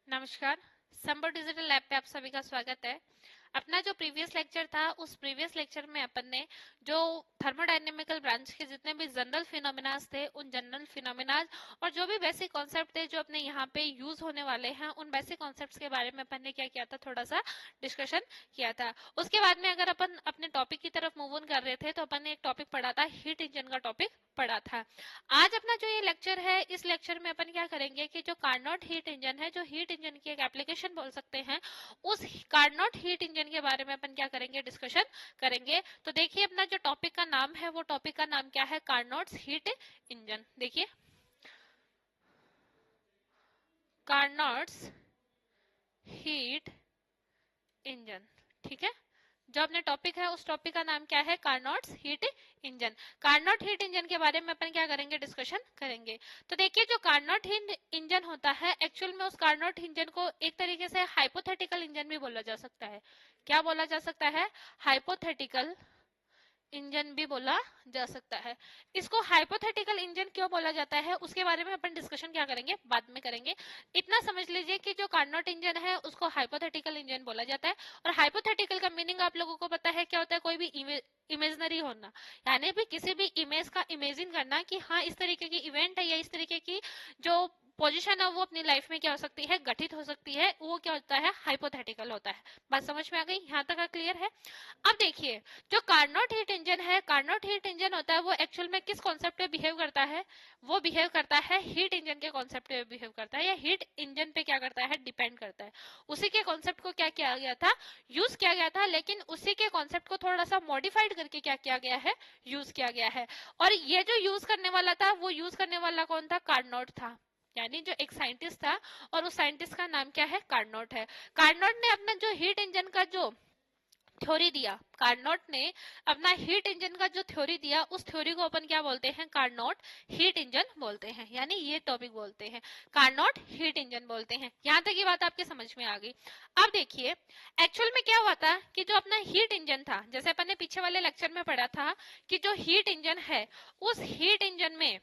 नमस्कार। संबो digital lab पे आप सभी का स्वागत है। अपना जो प्रीवियस लेक्चर था उस प्रीवियस लेक्चर में अपन ने जो थर्मोडायनेमिकल ब्रांच के जितने भी जनरल फिनोमिनाज थे उन जनरल फिनोमिनाज और जो भी बेसिक कॉन्सेप्ट थे जो अपने यहाँ पे यूज होने वाले हैं उन बेसिक कॉन्सेप्ट्स के बारे में अपन ने क्या किया था, थोड़ा सा डिस्कशन किया था। उसके बाद में अगर अपन अपने टॉपिक की तरफ मूव ऑन कर रहे थे तो अपन ने एक टॉपिक पढ़ा था, हीट इंजन का टॉपिक पढ़ा था। आज अपना जो ये लेक्चर है, इस लेक्चर में अपन क्या करेंगे कि जो कार्नोट हीट इंजन है, जो हीट इंजन की एक एप्लीकेशन बोल सकते हैं, उस कार्नोट हीट इंजन के बारे में अपन क्या करेंगे, डिस्कशन करेंगे। तो देखिए अपना जो टॉपिक का नाम है वो टॉपिक का नाम क्या है, कार्नोट्स हीट इंजन। देखिए कार्नोट्स हीट इंजन, ठीक है। जो अपने टॉपिक है उस टॉपिक का नाम क्या है, Carnot's heat engine. Carnot heat engine के बारे में अपन क्या करेंगे, डिस्कशन करेंगे। तो देखिए जो कार्नोट हीट इंजन होता है, एक्चुअल में उस कार्नोट इंजन को एक तरीके से हाइपोथेटिकल इंजन भी बोला जा सकता है। क्या बोला जा सकता है, हाइपोथेटिकल इंजन भी बोला जा सकता है। इसको हाइपोथेटिकल इंजन क्यों बोला जाता है उसके बारे में अपन डिस्कशन क्या करेंगे, बाद में करेंगे। इतना समझ लीजिए कि जो कार्नोट इंजन है उसको हाइपोथेटिकल इंजन बोला जाता है। और हाइपोथेटिकल का मीनिंग आप लोगों को पता है क्या होता है, कोई भी इमेजनरी होना, यानी भी किसी भी इमेज का इमेजिन करना कि हाँ इस तरीके की इवेंट है या इस तरीके की जो पोजीशन है वो अपनी लाइफ में क्या हो सकती है, घटित हो सकती है, वो क्या होता है, हाइपोथेटिकल होता है। बात समझ में आ गई, यहाँ तक क्लियर है। अब देखिए जो कार्नोट हीट इंजन है, कार्नोट हीट इंजन होता है वो एक्चुअल में किस कॉन्सेप्ट पे बिहेव करता है, वो बिहेव करता है हीट इंजन के कॉन्सेप्ट पे बिहेव करता है, या हीट इंजन पे क्या करता है, डिपेंड करता है। उसी के कॉन्सेप्ट को क्या किया गया था, यूज किया गया था, लेकिन उसी के कॉन्सेप्ट को थोड़ा सा मॉडिफाइड करके क्या किया गया है, यूज किया गया है। और ये जो यूज करने वाला था, वो यूज करने वाला कौन था, कार्नोट था, यानी जो एक साइंटिस्ट था, और उस साइंटिस्ट का नाम क्या है, कार्नोट है। कार्नोट ने अपना जो हीट इंजन का जो थ्योरी दिया, कार्नोट ने अपना हीट इंजन का जो थ्योरी दिया, उस थ्योरी को अपन क्या बोलते हैं, कार्नोट हीट इंजन बोलते हैं, यानी ये टॉपिक बोलते हैं, कार्नोट हीट इंजन बोलते हैं। यहां तक ये बात आपके समझ में आ गई। अब देखिए एक्चुअल में क्या हुआ था कि जो अपना हीट इंजन था, जैसे अपन ने पीछे वाले लेक्चर में पढ़ा था कि जो हीट इंजन है, उस हीट इंजन में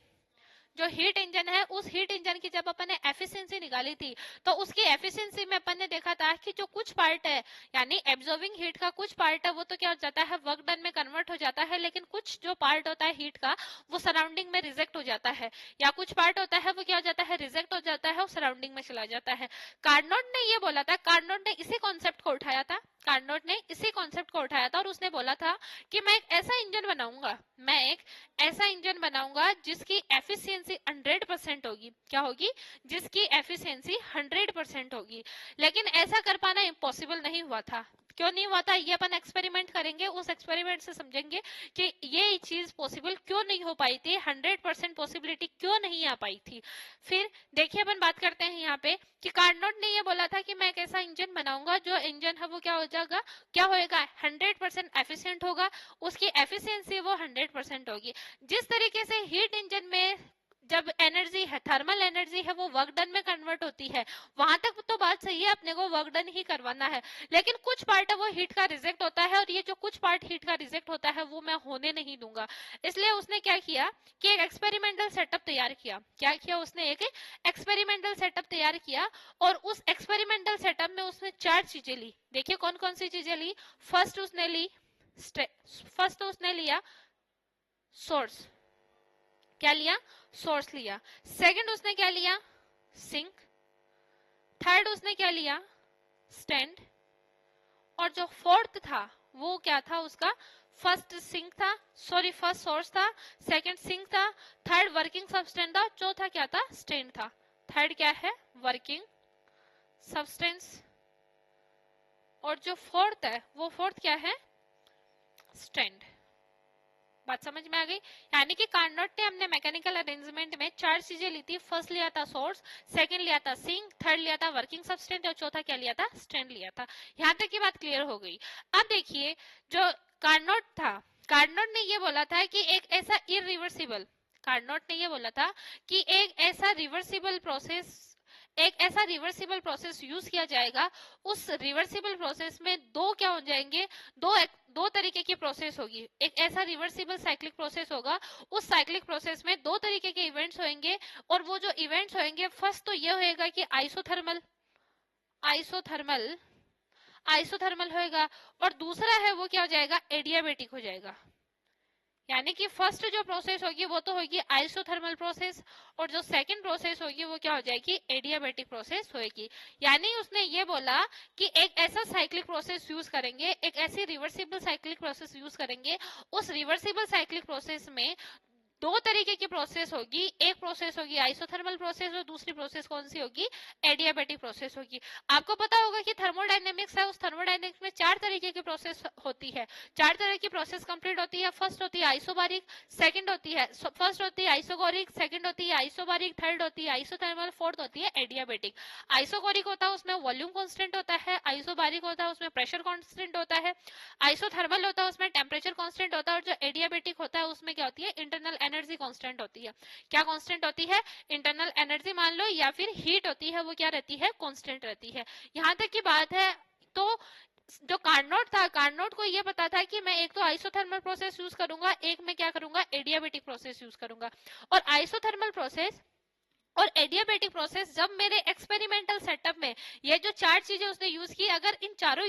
जो हीट इंजन है, उस हीट इंजन की जब अपन ने एफिशिएंसी निकाली थी, तो उसकी एफिशिएंसी में अपन ने देखा था कि जो कुछ पार्ट है, यानी एब्जॉर्बिंग हीट का कुछ पार्ट है, वो तो क्या हो जाता है, वर्क डन में कन्वर्ट हो जाता है, लेकिन कुछ जो पार्ट होता है हीट का, वो सराउंडिंग में रिजेक्ट हो जाता है, या कुछ पार्ट होता है वो क्या हो जाता है, रिजेक्ट हो जाता है, वो सराउंडिंग में चला जाता है। कार्नोट ने ये बोला था, कार्नोट ने इसी कॉन्सेप्ट को उठाया था, कार्नोट ने इसी कॉन्सेप्ट को उठाया था, और उसने बोला था कि मैं एक ऐसा इंजन बनाऊंगा, मैं एक ऐसा इंजन बनाऊंगा जिसकी एफिशिएंसी 100% होगी। क्या होगी, जिसकी एफिशिएंसी 100% होगी। लेकिन ऐसा कर पाना इम्पॉसिबल नहीं हुआ था। क्यों नहीं हुआ था, ये अपन एक्सपेरिमेंट करेंगे, उस एक्सपेरिमेंट से समझेंगे कि ये चीज पॉसिबल क्यों नहीं हो पाई थी, 100% पॉसिबिलिटी क्यों नहीं आ पाई थी। फिर देखिए अपन बात करते हैं यहाँ पे कि कार्नोट ने ये बोला था कि मैं एक ऐसा इंजन बनाऊंगा, जो इंजन है वो क्या हो जाएगा, क्या होएगा, 100% एफिशिएंट होगा, उसकी एफिशिएंसी वो 100% होगी। जिस तरीके से हीट इंजन में जब एनर्जी है, थर्मल एनर्जी है, वो वर्क डन में कन्वर्ट होती है, वहां तक तो बात सही है, अपने को वर्क डन ही करवाना है, लेकिन कुछ पार्ट है वो हीट का रिजेक्ट होता है, और ये जो कुछ पार्ट हीट का रिजेक्ट होता है वो मैं होने नहीं दूंगा। इसलिए उसने क्या किया कि एक एक्सपेरिमेंटल सेटअप तैयार किया। क्या किया उसने, एक एक्सपेरिमेंटल सेटअप तैयार किया, और उस एक्सपेरिमेंटल सेटअप में उसने 4 चीजें ली। देखिए कौन कौन सी चीजें ली। फर्स्ट उसने ली, फर्स्ट तो उसने लिया सोर्स, क्या लिया, सोर्स लिया। सेकंड उसने क्या लिया, सिंक। थर्ड उसने क्या लिया, स्टैंड। और जो फोर्थ था वो क्या था उसका, फर्स्ट सिंक था, सॉरी फर्स्ट सोर्स था, सेकंड सिंक था, थर्ड वर्किंग सब्सटेंस था, चौथा क्या था, स्टैंड था। थर्ड क्या है, वर्किंग सब्सटेंस, और जो फोर्थ है वो फोर्थ क्या है, स्टैंड। बात समझ में आ गई। यानी कि कार्नोट ने हमने मैकेनिकल अरेंजमेंट में 4 चीजें ली थी। फर्स्ट लिया था सोर्स, सेकंड लिया था सिंक, थर्ड लिया था वर्किंग सब्सटेंस, और चौथा क्या लिया था, स्टैंड लिया था। यहाँ तक की बात क्लियर हो गई। अब देखिए जो कार्नोट था, कार्नोट ने ये बोला था कि एक ऐसा इरिवर्सिबल, कार्नोट ने ये बोला था कि एक ऐसा रिवर्सिबल प्रोसेस यूज किया जाएगा। उस रिवर्सिबल प्रोसेस में दो क्या हो जाएंगे, दो तरीके की प्रोसेस होगी। एक ऐसा रिवर्सिबल साइक्लिक प्रोसेस होगा, उस साइक्लिक प्रोसेस में 2 तरीके के इवेंट्स होंगे, और वो जो इवेंट्स होंगे, फर्स्ट तो ये होएगा कि आइसोथर्मल, आइसोथर्मल, आइसोथर्मल होएगा, और दूसरा है वो क्या हो जाएगा, एडियाबेटिक हो जाएगा। यानी कि फर्स्ट जो प्रोसेस होगी वो तो होगी आइसोथर्मल प्रोसेस, और जो सेकंड प्रोसेस होगी वो क्या हो जाएगी, एडियाबेटिक प्रोसेस होगी। यानी उसने ये बोला कि एक ऐसा साइक्लिक प्रोसेस यूज करेंगे, एक ऐसी रिवर्सिबल साइक्लिक प्रोसेस यूज करेंगे, उस रिवर्सिबल साइक्लिक प्रोसेस में दो तरीके की प्रोसेस होगी, एक प्रोसेस होगी आइसोथर्मल प्रोसेस और दूसरी प्रोसेस कौन सी होगी, एडियाबेटिक प्रोसेस होगी। आपको पता होगा कि थर्मोडायनेमिक्स है, उस थर्मोडायनेमिक्स में चार तरीके की प्रोसेस होती है, चार तरह की प्रोसेस कंप्लीट होती है। फर्स्ट होती है आइसोबारिक, सेकंड होती है फर्स्ट होती है आइसोगोरिक, सेकंड होती है आइसोबारिक, थर्ड होती है आइसोथर्मल, फोर्थ होती है एडियाबेटिक। आइसोगोरिक होता है उसमें वॉल्यूम कांस्टेंट होता है, आइसोबारिक होता है उसमें प्रेशर कांस्टेंट होता है, आइसोथर्मल होता है उसमें टेम्परेचर कांस्टेंट होता है, और जो एडियाबेटिक होता है उसमें क्या होती है, इंटरनल एनर्जी कांस्टेंट होती है। क्या कांस्टेंट होती है, इंटरनल एनर्जी मान लो, या फिर हीट होती है, वो क्या रहती है, कांस्टेंट रहती है। यहां तक की बात है। तो जो कार्नोट था, कार्नोट को ये पता था कि मैं एक तो आइसोथर्मल प्रोसेस यूज करूंगा, एक में क्या करूंगा, एडियाबेटिक प्रोसेस यूज करूंगा। और आइसोथर्मल प्रोसेस और एडियाबेटिक प्रोसेस जब मेरे एक्सपेरिमेंटल सेटअप में ये जो चार चीजें उसने यूज की, अगर इन चारों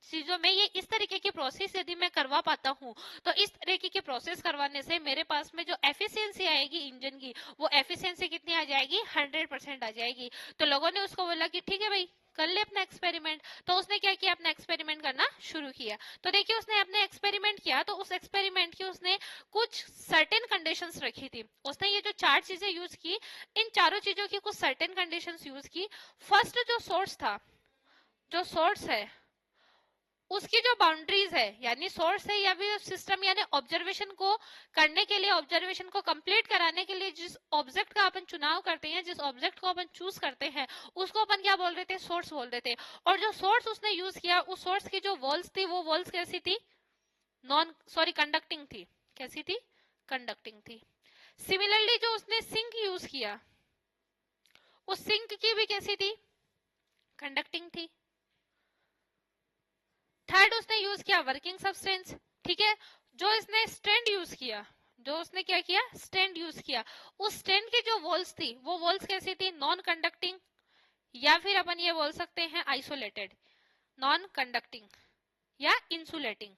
चीजों में ये इस तरीके की प्रोसेस यदि मैं करवा पाता हूं, तो इस तरीके की प्रोसेस करवाने से मेरे पास में जो एफिशिएंसी आएगी इंजन की, वो एफिशिएंसी कितनी आ जाएगी, 100% आ जाएगी। तो लोगों ने उसको बोला कि ठीक है भाई, कर ले अपना एक्सपेरिमेंट। तो उसने क्या किया, अपना एक्सपेरिमेंट करना शुरू किया। तो देखिए उसने अपने एक्सपेरिमेंट किया, तो उस एक्सपेरिमेंट की उसने कुछ सर्टेन कंडीशंस रखी थी। उसने ये जो चार चीजें यूज की, इन चारों चीजों की कुछ सर्टेन कंडीशंस यूज की। फर्स्ट जो सोर्स था, जो सोर्स है उसकी जो बाउंड्रीज है, यानी सोर्स है या फिर सिस्टम, यानी ऑब्जर्वेशन को करने के लिए, ऑब्जर्वेशन को कंप्लीट कराने के लिए जिस ऑब्जेक्ट का अपन चुनाव करते हैं, जिस ऑब्जेक्ट को अपन चूज करते हैं, उसको अपन क्या बोल रहे थे, सोर्स बोल रहे थे। और जो सोर्स उसने यूज किया, उस सोर्स की जो वॉल्स थी, वो वॉल्स कैसी थी, कंडक्टिंग थी। कैसी थी, कंडक्टिंग थी। सिमिलरली जो उसने सिंक यूज किया, उस सिंक की भी कैसी थी, कंडक्टिंग थी। थर्ड उसने यूज किया वर्किंग सब्सटेंस, ठीक है। जो इसने स्टैंड यूज किया, जो उसने क्या किया, स्टैंड यूज किया, उस स्टैंड की जो वॉल्स थी, वो वॉल्स कैसी थी, नॉन कंडक्टिंग, या फिर अपन ये बोल सकते हैं आइसोलेटेड, नॉन कंडक्टिंग या इंसुलेटिंग।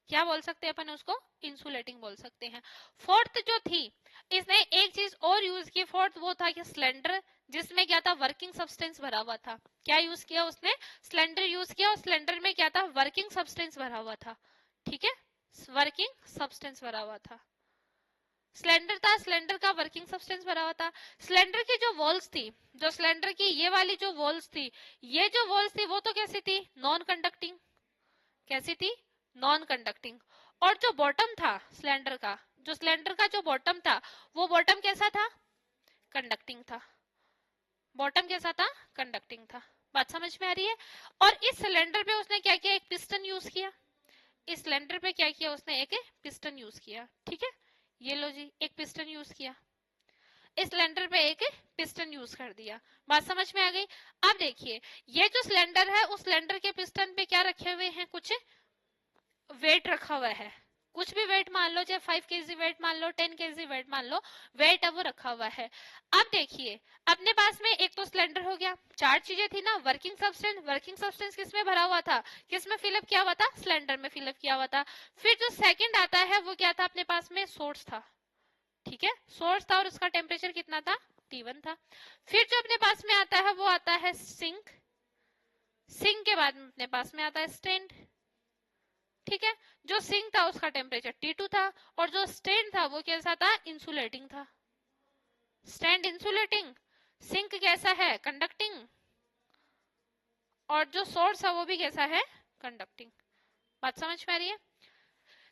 क्या बोल सकते हैं अपन उसको, इंसुलेटिंग बोल सकते हैं। फोर्थ जो थी, इसने एक चीज और यूज की, फोर्थ वो था कि सिलेंडर, जिसमें क्या था, वर्किंग सब्सटेंस भरा हुआ था। क्या यूज किया उसने, सिलेंडर यूज किया, और सिलेंडर में क्या था, वर्किंग सब्सटेंस भरा हुआ था। ठीक है, वर्किंग सब्सटेंस भरा हुआ था। सिलेंडर था, सिलेंडर का वर्किंग सब्सटेंस भरा हुआ था। सिलेंडर की जो वॉल्स थी, जो सिलेंडर की ये वाली जो वॉल्स थी, ये जो वॉल्स थी वो तो कैसी थी, नॉन कंडक्टिंग। कैसी थी, नॉन कंडक्टिंग। और जो बॉटम था सिलेंडर का, जो सिलेंडर का जो बॉटम था, वो बॉटम कैसा था, कंडक्टिंग था। बॉटम कैसा था, कंडक्टिंग था। बात समझ में आ रही है। और इस सिलेंडर पे उसने क्या किया, एक पिस्टन यूज किया। इस सिलेंडर पे क्या किया उसने, एक पिस्टन यूज किया। ठीक है, ये लो जी, एक पिस्टन यूज किया, इस सिलेंडर पे एक पिस्टन यूज कर दिया। बात समझ में आ गई। अब देखिए, ये जो सिलेंडर है, उस सिलेंडर के पिस्टन पे क्या रखे हुए हैं, कुछ वेट रखा हुआ है। कुछ भी वेट मान लो, चाहे 5 kg वेट मान लो, 10 kg वेट मान लो, वेट अब वो रखा हुआ है। अब देखिए, अपने पास में एक तो सिलेंडर हो गया, चार चीजें थी ना, वर्किंग सब्सटेंस, वर्किंग सब्सटेंस किसमें भरा हुआ था, किसमें फिलअप किया हुआ था, सिलेंडर में फिलअप किया हुआ था। फिर जो सेकंड आता है वो क्या था, अपने पास में सोर्स था। ठीक है, सोर्स था और उसका टेम्परेचर कितना था, T1 था। फिर जो अपने पास में आता है वो आता है सिंक, सिंक के बाद में अपने पास में आता है स्टैंड। ठीक है, जो सिंक था उसका टेम्परेचर T2 था, और जो स्टैंड था वो कैसा था, इंसुलेटिंग था। स्टैंड इंसुलेटिंग, सिंक कैसा है, कंडक्टिंग, और जो सोर्स है वो भी कैसा है, कंडक्टिंग। बात समझ में आ रही है।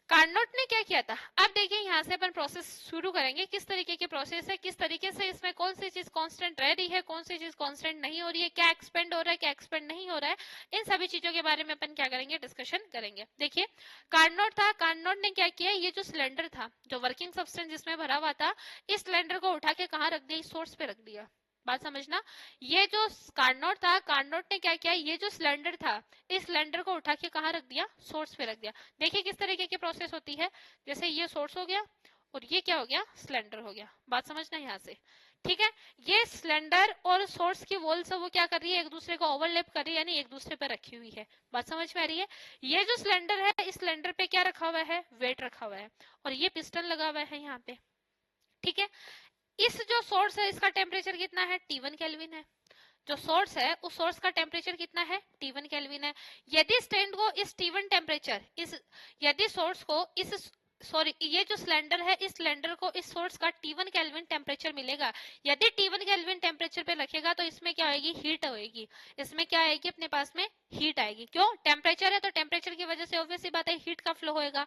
कार्नोट ने क्या किया था, अब देखिए यहाँ से अपन प्रोसेस शुरू करेंगे, किस तरीके की प्रोसेस है, किस तरीके से इसमें कौन सी चीज कांस्टेंट रह रही है, कौन सी चीज कांस्टेंट नहीं हो रही है, क्या एक्सपेंड हो रहा है, क्या एक्सपेंड नहीं हो रहा है, इन सभी चीजों के बारे में अपन क्या करेंगे, डिस्कशन करेंगे। देखिए, कार्नोट था, कार्नोट ने क्या किया, ये जो सिलेंडर था, जो वर्किंग सब्सटेंस जिसमें भरा हुआ था, इस सिलेंडर को उठा के कहाँ रख दिया, इस सोर्स पे रख दिया। बात समझना, ये जो कार्नोट था, कार्नोट ने क्या किया, ये जो सिलेंडर था, इस सिलेंडर को उठा के कहाँ रख दिया, सोर्स पे रख दिया। देखिए किस तरीके की प्रोसेस होती है, जैसे ये सोर्स हो गया और ये क्या हो गया, सिलेंडर हो गया। बात समझना यहाँ से, ठीक है, ये सिलेंडर और सोर्स की वॉल्स है वो क्या कर रही है, एक दूसरे को ओवरलैप कर रही है, यानी एक दूसरे पे रखी हुई है। बात समझ में आ रही है। ये जो सिलेंडर है, इस सिलेंडर पे क्या रखा हुआ है, वेट रखा हुआ है, और ये पिस्टन लगा हुआ है यहाँ पे। ठीक है, इस जो सोर्स है इसका टेम्परेचर कितना है, T1 केल्विन है। जो सोर्स है उस सोर्स का टेम्परेचर कितना है, T1 केल्विन है। यदि स्टैंड को इस T1 टेम्परेचर, यदि सोर्स को इस ये जो सिलेंडर है, इस सिलेंडर को इस सोर्स का T1 केल्विन टेम्परेचर मिलेगा, यदि T1 केल्विन टेम्परेचर पे रखेगा तो इसमें क्या होगी, हीट होगी। इसमें क्या आएगी, अपने पास में हीट आएगी। क्यों, टेम्परेचर है तो टेम्परेचर की वजह से ऑब्वियस सी बात है हीट का फ्लो होएगा।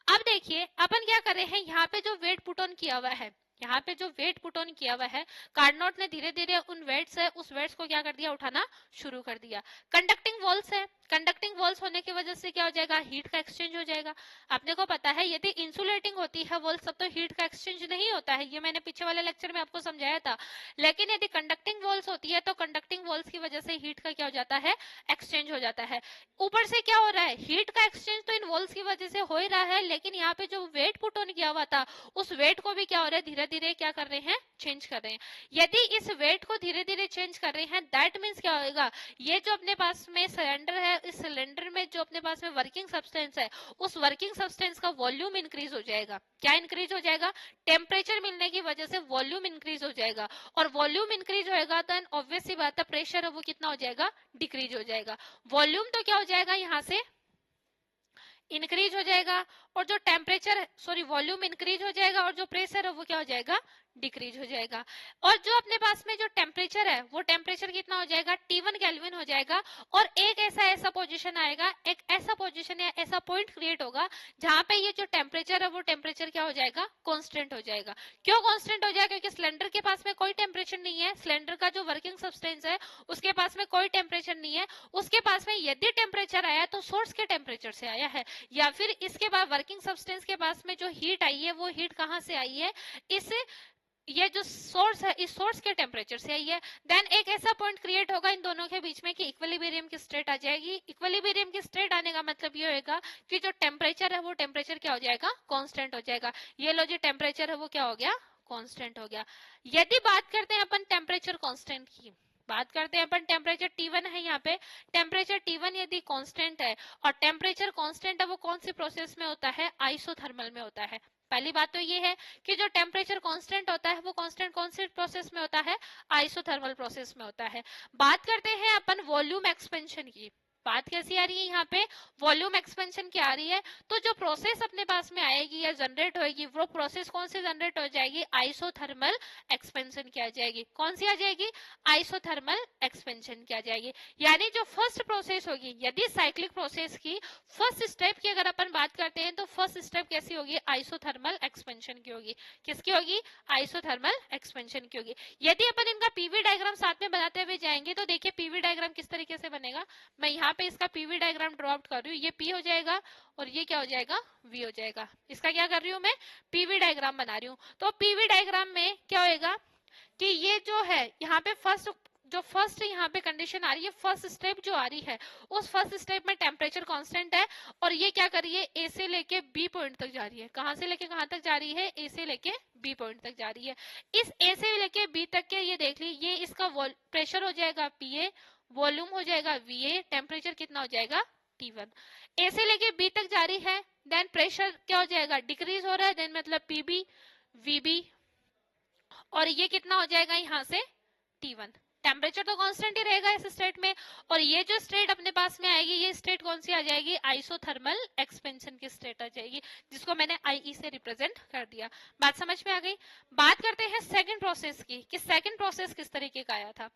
अब देखिए अपन क्या कर रहे हैं, यहाँ पे जो वेट पुट ऑन किया हुआ है, यहाँ पे जो वेट पुट ऑन किया हुआ है, कार्नोट ने धीरे धीरे उन वेट्स है, उस वेट्स को क्या कर दिया, उठाना शुरू कर दिया। कंडक्टिंग वॉल्स है, कंडक्टिंग वॉल्स होने की वजह से क्या हो जाएगा, हीट का एक्सचेंज हो जाएगा। आपने को पता है यदि इंसुलेटिंग होती है वॉल्स तब तो हीट का एक्सचेंज नहीं होता है, ये मैंने पीछे वाले लेक्चर में आपको समझाया था। लेकिन यदि कंडक्टिंग वॉल्स होती है तो कंडक्टिंग वॉल्स की वजह से हीट का क्या हो जाता है, एक्सचेंज हो जाता है। ऊपर से क्या हो रहा है, हीट का एक्सचेंज तो इन वॉल्स की वजह से हो ही रहा है, लेकिन यहाँ पे जो वेट पुट ऑन किया हुआ था उस वेट को भी क्या हो रहा है, धीरे धीरे क्या कर रहे हैं, चेंज कर रहे हैं। यदि इस वेट को धीरे धीरे चेंज कर रहे हैं, दैट मीन्स क्या होगा, ये जो अपने पास में सिलेंडर है, इस सिलेंडर में जो अपने पास में वर्किंग सब्सटेंस है, उस वर्किंग सब्सटेंस का वॉल्यूम इंक्रीज हो जाएगा। क्या इंक्रीज हो जाएगा, टेम्परेचर मिलने की वजह से वॉल्यूम इंक्रीज हो जाएगा, और वॉल्यूम इंक्रीज होएगा तो ऑब्वियस सी बात है प्रेशर है वो कितना हो जाएगा, डिक्रीज हो जाएगा। वॉल्यूम तो क्या हो जाएगा, यहाँ से इंक्रीज हो जाएगा, और जो टेम्परेचर सॉरी वॉल्यूम इंक्रीज हो जाएगा, और जो प्रेशर है वो क्या हो जाएगा, डिक्रीज हो जाएगा। और जो अपने पास में जो टेम्परेचर है वो टेम्परेचर कितना हो जाएगा, T1 केल्विन हो जाएगा। और एक ऐसा पोजीशन आएगा, एक ऐसा पोजीशन या ऐसा पॉइंट क्रिएट होगा जहां पे ये जो टेम्परेचर है वो टेम्परेचर क्या हो जाएगा, कांस्टेंट हो जाएगा। क्यों कांस्टेंट हो जाएगा, क्योंकि सिलेंडर के पास में कोई टेम्परेचर नहीं है, सिलेंडर का जो वर्किंग सब्सटेंस है उसके पास में कोई टेम्परेचर नहीं है। उसके पास में यदि टेम्परेचर आया तो सोर्स के टेम्परेचर से आया है, या फिर इसके बाद वर्किंग सब्सटेंस के पास में जो हीट आई है वो हीट कहां से आई है, इस ये जो सोर्स है इस सोर्स के टेम्परेचर से आई है। देन एक ऐसा पॉइंट क्रिएट होगा इन दोनों के बीच में कि इक्विलिब्रियम की स्टेट आ जाएगी। इक्विलिब्रियम की स्टेट आने का मतलब ये होगा कि जो टेम्परेचर है वो टेम्परेचर क्या हो जाएगा, कांस्टेंट हो जाएगा। ये लो जी टेम्परेचर है वो क्या हो गया, कांस्टेंट हो गया। यदि बात करते हैं अपन टेम्परेचर कांस्टेंट की, बात करते हैं अपन टेम्परेचर T1 है, यहाँ पे टेम्परेचर T1 यदि कांस्टेंट है और टेम्परेचर कांस्टेंट है, वो कौन सी प्रोसेस में होता है, आइसोथर्मल में होता है। पहली बात तो ये है कि जो टेम्परेचर कांस्टेंट होता है वो कांस्टेंट कौन सी प्रोसेस में होता है, आइसोथर्मल प्रोसेस में होता है। बात करते हैं अपन वॉल्यूम एक्सपेंशन की, बात कैसी आ रही है यहाँ पे, वॉल्यूम एक्सपेंशन की आ रही है। तो जो प्रोसेस अपने पास में आएगी या जनरेट होगी वो प्रोसेस कौन सी जनरेट हो जाएगी, आइसोथर्मल एक्सपेंशन की आ जाएगी। कौन सी आ जाएगी, आइसोथर्मल एक्सपेंशन की आ जाएगी। यानी जो फर्स्ट प्रोसेस होगी, यदि साइक्लिक प्रोसेस की फर्स्ट स्टेप की अगर अपन बात करते हैं तो फर्स्ट स्टेप कैसी होगी, आइसोथर्मल एक्सपेंशन की होगी। किसकी होगी, आइसोथर्मल एक्सपेंशन की होगी। यदि अपन इनका पीवी डायग्राम साथ में बनाते हुए जाएंगे तो देखिए पीवी डायग्राम किस तरीके से बनेगा। मैं यहाँ पे इसका पीवी डायग्राम ड्रॉ आउट कर रही हूँ, ये पी हो जाएगा और ये क्या हो जाएगा, वी हो जाएगा। इसका क्या कर रही हूँ मैं, पीवी डायग्राम बना रही हूँ। तो पीवी डायग्राम में क्या होएगा कि ये जो है यहाँ पे फर्स्ट यहाँ पे कंडीशन आ रही है, फर्स्ट स्टेप जो आ रही है उस फर्स्ट स्टेप में टेम्परेचर कांस्टेंट है और ये क्या कर रही है, ए से लेके बी पॉइंट तक जा रही है। कहां से लेके कहां तक जा रही है, ए से लेके बी पॉइंट तक जा रही है। इस ए से लेके बी तक के ये देख ली, ये इसका प्रेशर हो जाएगा पीए, वॉल्यूम हो जाएगा वीए, टेम्परेचर कितना हो जाएगा T1। ए से लेके बी तक जा रही है, देन प्रेशर क्या हो जाएगा, डिक्रीज हो रहा है, देन मतलब पीबी वीबी, और ये कितना हो जाएगा यहाँ से T1। टेम्परेचर तो कांस्टेंट ही रहेगा इस स्टेट में, और ये जो स्टेट अपने पास में आएगी ये स्टेट कौन सी आ जाएगी, आइसोथर्मल एक्सपेंशन की स्टेट आ जाएगी, जिसको मैंने आई से रिप्रेजेंट कर दिया। बात समझ में आ गई। बात करते हैं सेकंड प्रोसेस की कि सेकंड प्रोसेस किस तरीके का आया था।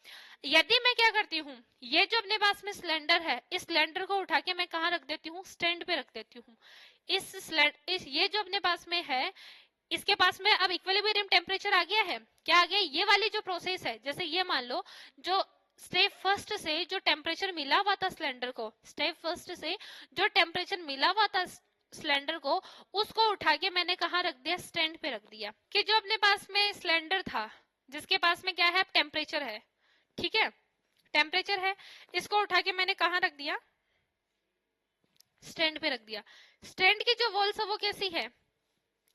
यदि मैं क्या करती हूँ, ये जो अपने पास में सिलेंडर है, इस सिलेंडर को उठा के मैं कहाँ रख देती हूँ, स्टैंड पे रख देती हूँ। ये जो अपने पास में है इसके पास में अब इक्विलिब्रियम टेम्परेचर आ गया है। क्या आ गया, ये वाली जो प्रोसेस है, जैसे ये मान लो जो स्टेप फर्स्ट से जो टेम्परेचर मिला हुआ था सिलेंडर को, स्टेप फर्स्ट से जो टेम्परेचर मिला हुआ था सिलेंडर को, उसको उठा के मैंने कहा रख दिया, स्टैंड पे रख दिया। कि जो अपने पास में सिलेंडर था जिसके पास में क्या है, टेम्परेचर है, ठीक है, टेम्परेचर है, इसको उठा के मैंने कहा रख दिया, स्टैंड पे रख दिया। स्टैंड की जो वॉल्स है वो कैसी है,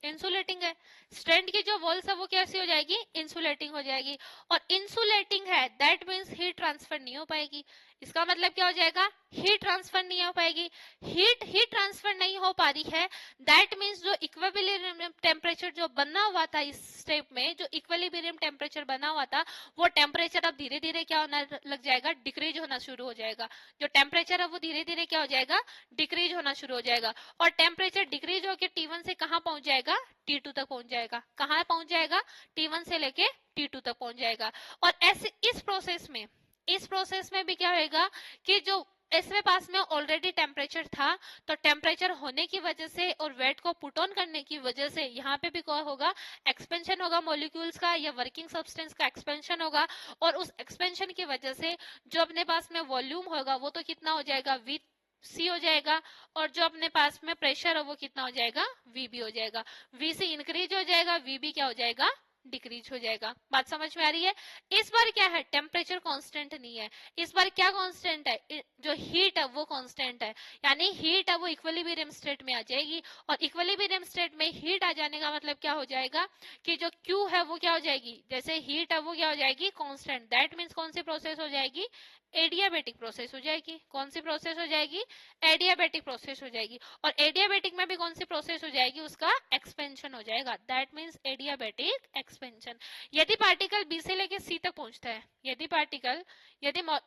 इंसुलेटिंग है। स्ट्रैंड की जो वॉल्स है वो कैसी हो जाएगी, इंसुलेटिंग हो जाएगी। और इंसुलेटिंग है दैट मीन्स हीट ट्रांसफर नहीं हो पाएगी। इसका मतलब क्या हो जाएगा, हीट ट्रांसफर नहीं हो पाएगी। हीट ट्रांसफर नहीं हो पा रही है दैट मीन्स जो इक्विलिब्रियम टेम्परेचर जो बना हुआ था इस स्टेप में, जो इक्विलिब्रियम टेम्परेचर बना हुआ था वो टेम्परेचर अब धीरे धीरे क्या होना लग जाएगा, डिक्रीज होना शुरू हो जाएगा। जो टेम्परेचर है वो धीरे धीरे क्या हो जाएगा, डिक्रीज होना शुरू हो जाएगा। और टेम्परेचर डिक्रीज होकर T1 से कहां पहुंच जाएगा, T2 तक पहुंच जाएगा। कहां पहुंच जाएगा, T1 से लेके T2 तक पहुंच जाएगा। और ऐसे इस प्रोसेस में भी क्या होगा कि जो इसमें पास में ऑलरेडी टेम्परेचर था, तो टेम्परेचर होने की वजह से और वेट को पुट ऑन करने की वजह से यहाँ पे भी क्या होगा, एक्सपेंशन होगा मॉलिक्यूल्स का या वर्किंग सब्सटेंस का एक्सपेंशन होगा। और उस एक्सपेंशन की वजह से जो अपने पास में वॉल्यूम होगा वो तो कितना हो जाएगा, VC हो जाएगा। और जो अपने पास में प्रेशर है वो कितना हो जाएगा, VB हो जाएगा। VC इंक्रीज हो जाएगा, VB क्या हो जाएगा, डिक्रीज हो जाएगा। बात समझ में आ रही है। इस बार क्या है, टेम्परेचर कांस्टेंट नहीं है, इस बार क्या कांस्टेंट है, जो हीट है वो कांस्टेंट है। यानी हीट है वो इक्विलिब्रियम स्टेट में आ जाएगी। और इक्विलिब्रियम स्टेट में हीट आ जाने का मतलब क्या हो जाएगा कि जो Q है वो क्या हो जाएगी, जैसे हीट है वो क्या हो जाएगी, कांस्टेंट। दैट मीन्स कौन सी प्रोसेस हो जाएगी, एडियाबेटिक प्रोसेस हो जाएगी। कौन सी प्रोसेस हो जाएगी, एडियाबेटिक प्रोसेस हो जाएगी। और एडियाबेटिक में भी कौन सी प्रोसेस हो जाएगी, उसका एक्सपेंशन हो जाएगा। That means adiabatic expansion. यदि पार्टिकल बी से लेके सी तक पहुंचता है,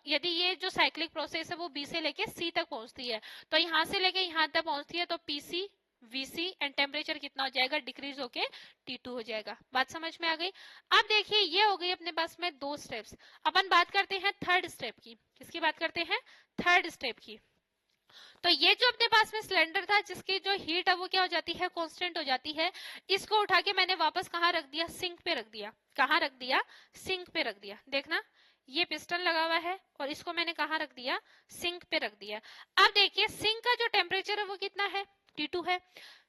यदि ये जो साइक्लिक प्रोसेस है वो बी से लेके सी तक पहुंचती है, तो यहां से लेके यहां तक पहुंचती है, तो पीसी VC एंड टेम्परेचर कितना हो जाएगा, डिक्रीज होके T2 हो जाएगा। बात समझ में आ गई। अब देखिए ये हो गई अपने पास में 2 स्टेप्स। अपन बात करते हैं थर्ड स्टेप की। किसकी बात करते हैं, थर्ड स्टेप की। तो ये जो अपने पास में सिलेंडर था जिसकी जो हीट है वो क्या हो जाती है, कांस्टेंट हो जाती है। इसको उठा के मैंने वापस कहाँ रख दिया, सिंक पे रख दिया। कहाँ रख दिया, सिंक पे रख दिया। देखना ये पिस्टन लगा हुआ है और इसको मैंने कहाँ रख दिया, सिंक पे रख दिया। अब देखिए सिंक का जो टेम्परेचर है वो कितना है, T2 है।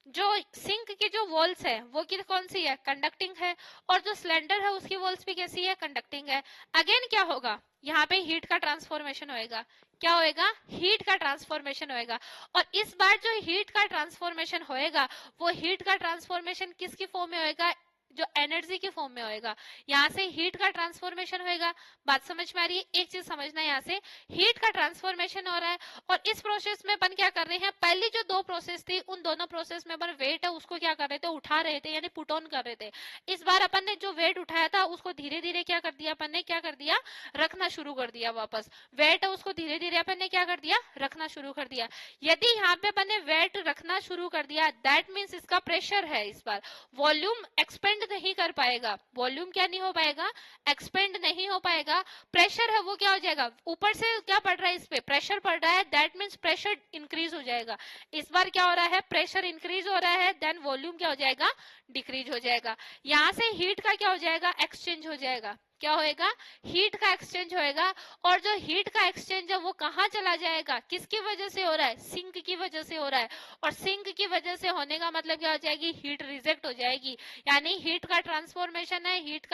जो सिंक की जो वॉल्स है वो कौन सी है, कंडक्टिंग है। और जो सिलेंडर है उसकी वॉल्स भी कैसी है, कंडक्टिंग है। अगेन क्या होगा, यहाँ पे हीट का ट्रांसफॉर्मेशन होएगा। क्या होएगा, हीट का ट्रांसफॉर्मेशन होएगा। और इस बार जो हीट का ट्रांसफॉर्मेशन होएगा वो हीट का ट्रांसफॉर्मेशन किसकी फॉर्म में होएगा, जो एनर्जी के फॉर्म में होएगा। यहाँ से हीट का ट्रांसफॉर्मेशन होएगा। बात समझ में आ रही है। एक चीज समझना, यहाँ से हीट का ट्रांसफॉर्मेशन हो रहा है। और इस प्रोसेस में अपन क्या कर रहे हैं, पहली जो 2 प्रोसेस थी उन दोनों प्रोसेस में अपन वेट है उसको क्या कर रहे थे, उठा रहे थे, यानी पुट ऑन कर रहे थे। इस बार अपन ने जो वेट उठाया था उसको धीरे धीरे क्या कर दिया, अपन ने क्या कर दिया, रखना शुरू कर दिया। वापस वेट है उसको धीरे धीरे अपन ने क्या कर दिया, रखना शुरू कर दिया। यदि यहाँ पे अपन ने वेट रखना शुरू कर दिया दैट मीन्स इसका प्रेशर है, इस बार वॉल्यूम एक्सपेंड नहीं कर पाएगा। वॉल्यूम क्या नहीं हो पाएगा, एक्सपेंड नहीं हो पाएगा। प्रेशर है वो क्या हो जाएगा, ऊपर से क्या पड़ रहा है, इस पे प्रेशर पड़ रहा है। दैट मीन्स प्रेशर इंक्रीज हो जाएगा। इस बार क्या हो रहा है, प्रेशर इंक्रीज हो रहा है, देन वॉल्यूम क्या हो जाएगा, डिक्रीज हो जाएगा। यहां से हीट का क्या हो जाएगा, एक्सचेंज हो जाएगा। क्या होएगा, हीट का एक्सचेंज होएगा। और जो हीट का एक्सचेंज है वो कहां चला जाएगा, किसकी वजह से हो रहा है, सिंक की वजह से हो रहा है। और सिंक की वजह से होने का मतलब क्या हो जाएगी, हीट रिजेक्ट हो जाएगी। यानी हीट का ट्रांसफॉर्मेशन है, हीट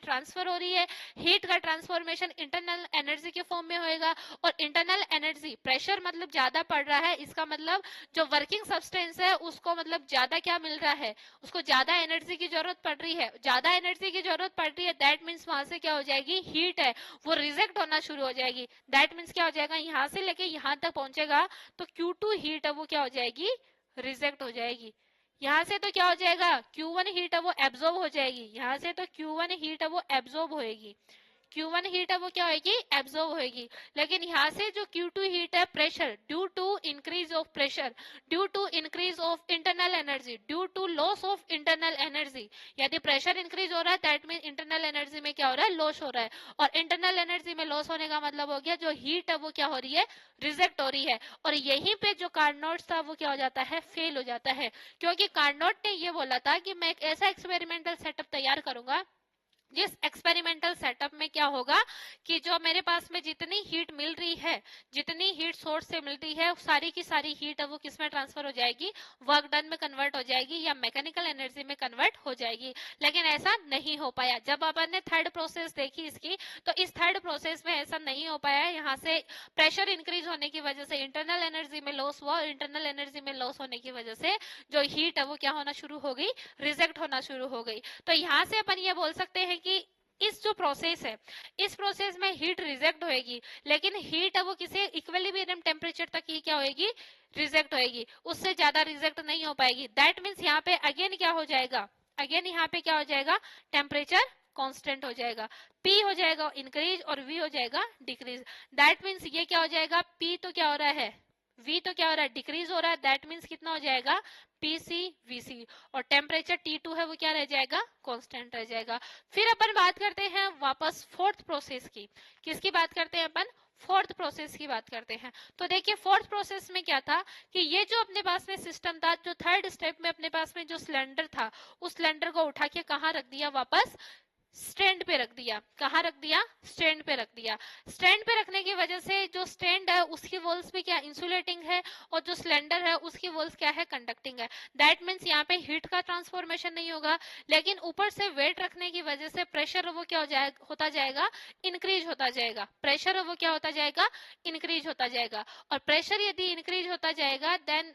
ट्रांसफर हो रही है। हीट का ट्रांसफॉर्मेशन इंटरनल एनर्जी के फॉर्म में होएगा। और इंटरनल एनर्जी, प्रेशर मतलब ज्यादा पड़ रहा है, इसका मतलब जो वर्किंग सब्सटेंस है उसको मतलब ज्यादा क्या मिल रहा है, उसको ज्यादा एनर्जी की जरूरत पड़ रही है। ज्यादा एनर्जी की जरूरत पड़ रही है दैट मीन्स वहां से क्या हो जाएगी, हीट है वो रिजेक्ट होना शुरू हो जाएगी। दैट मीन्स क्या हो जाएगा, यहां से लेके यहां तक पहुंचेगा तो Q2 हीट है वो क्या हो जाएगी, रिजेक्ट हो जाएगी। यहां से तो क्या हो जाएगा, Q1 हीट है वो एब्जॉर्ब हो जाएगी। यहां से तो Q1 हीट है वो एब्जॉर्ब होएगी। Q1 हीट है वो क्या होगी, एब्जॉर्ब होगी। लेकिन यहाँ से जो Q2 हीट है, pressure due to increase of pressure, due to increase of internal energy, due to loss of internal energy. यदि प्रेशर इंक्रीज हो रहा है दैट मीन इंटरनल एनर्जी में क्या हो रहा है, लॉस हो रहा है। और इंटरनल एनर्जी में लॉस होने का मतलब हो गया जो हीट है वो क्या हो रही है, रिजेक्ट हो रही है। और यहीं पे जो कार्नोट था वो क्या हो जाता है, फेल हो जाता है। क्योंकि कार्नोट ने ये बोला था कि मैं एक ऐसा एक्सपेरिमेंटल सेटअप तैयार करूंगा जिस एक्सपेरिमेंटल सेटअप में क्या होगा कि जो मेरे पास में जितनी हीट मिल रही है, जितनी हीट सोर्स से मिलती है, सारी की सारी हीट है वो किस में ट्रांसफर हो जाएगी, वर्क डन में कन्वर्ट हो जाएगी या मैकेनिकल एनर्जी में कन्वर्ट हो जाएगी। लेकिन ऐसा नहीं हो पाया। जब अपन ने थर्ड प्रोसेस देखी इसकी, तो इस थर्ड प्रोसेस में ऐसा नहीं हो पाया। यहाँ से प्रेशर इंक्रीज होने की वजह से इंटरनल एनर्जी में लॉस हुआ, और इंटरनल एनर्जी में लॉस होने की वजह से जो हीट है वो क्या होना शुरू हो गई, रिजेक्ट होना शुरू हो गई। तो यहाँ से अपन ये बोल सकते हैं कि इस जो प्रोसेस है, इस प्रोसेस में हीट रिजेक्ट होएगी, लेकिन हीट है वो किसी इक्विलिब्रियम टेम्परेचर तक ही क्या होएगी, रिजेक्ट होएगी, उससे ज्यादा रिजेक्ट नहीं हो पाएगी। दैट मीन्स यहाँ पे अगेन क्या हो जाएगा, अगेन यहाँ पे क्या हो जाएगा, टेम्परेचर कांस्टेंट हो जाएगा, P हो जाएगा इंक्रीज और V हो जाएगा डिक्रीज। दैट मीन्स ये क्या हो जाएगा, P तो क्या हो रहा है, V तो क्या हो रहा है, डिक्रीज हो रहा है। दैट मीन्स कितना हो जाएगा, PC VC, और टेम्परेचर T2 है वो क्या रह जाएगा, कांस्टेंट रह जाएगा। फिर अपन बात करते हैं वापस फोर्थ प्रोसेस की। किसकी बात करते हैं अपन, फोर्थ प्रोसेस की बात करते हैं। तो देखिए फोर्थ प्रोसेस में क्या था कि ये जो अपने पास में सिस्टम था, जो थर्ड स्टेप में अपने पास में जो सिलेंडर था, उस सिलेंडर को उठा के कहाँ रख दिया, वापस स्टैंड पे रख दिया। कहाँ रख दिया, स्टैंड पे रख दिया। स्टैंड पे रखने की वजह से जो स्टैंड है उसकी वॉल्स भी क्या इंसुलेटिंग है, और जो सिलेंडर है उसकी वॉल्स क्या है, कंडक्टिंग है। दैट मीन्स यहाँ पे हीट का ट्रांसफॉर्मेशन नहीं होगा, लेकिन ऊपर से वेट रखने की वजह से प्रेशर वो क्या हो जाएगा, होता जाएगा, इंक्रीज होता जाएगा। प्रेशर वो क्या होता जाएगा, इंक्रीज होता जाएगा। और प्रेशर यदि इंक्रीज होता जाएगा, देन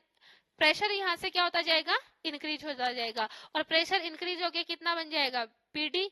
प्रेशर यहाँ से क्या होता जाएगा, इंक्रीज होता जाएगा। और प्रेशर इंक्रीज होके कितना बन जाएगा, पीडी,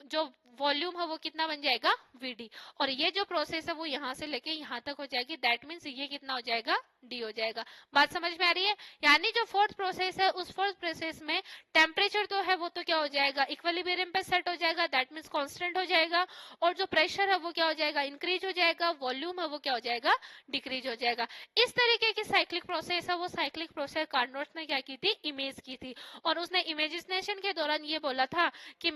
जो वॉल्यूम है वो कितना बन जाएगा, वीडी। और ये जो प्रोसेस है वो यहाँ से लेके यहाँ तक हो जाएगी। दैट मीन्स ये कितना हो जाएगा, डी हो जाएगा। बात समझ में आ रही है। यानी जो फोर्थ प्रोसेस है, उस फोर्थ प्रोसेस में टेम्परेचर तो है वो तो क्या हो जाएगा, इक्विलिब्रियम पे सेट हो जाएगा। दैट मीन्स कांस्टेंट हो जाएगा। और जो प्रेशर है वो क्या हो जाएगा, इंक्रीज हो जाएगा। वॉल्यूम है वो क्या हो जाएगा, डिक्रीज हो जाएगा। इस तरीके की साइक्लिक प्रोसेस है, वो साइक्लिक प्रोसेस कार्नोट ने क्या की थी, इमेज की थी। और उसने इमेजिनेशन के दौरान ये बोला था कि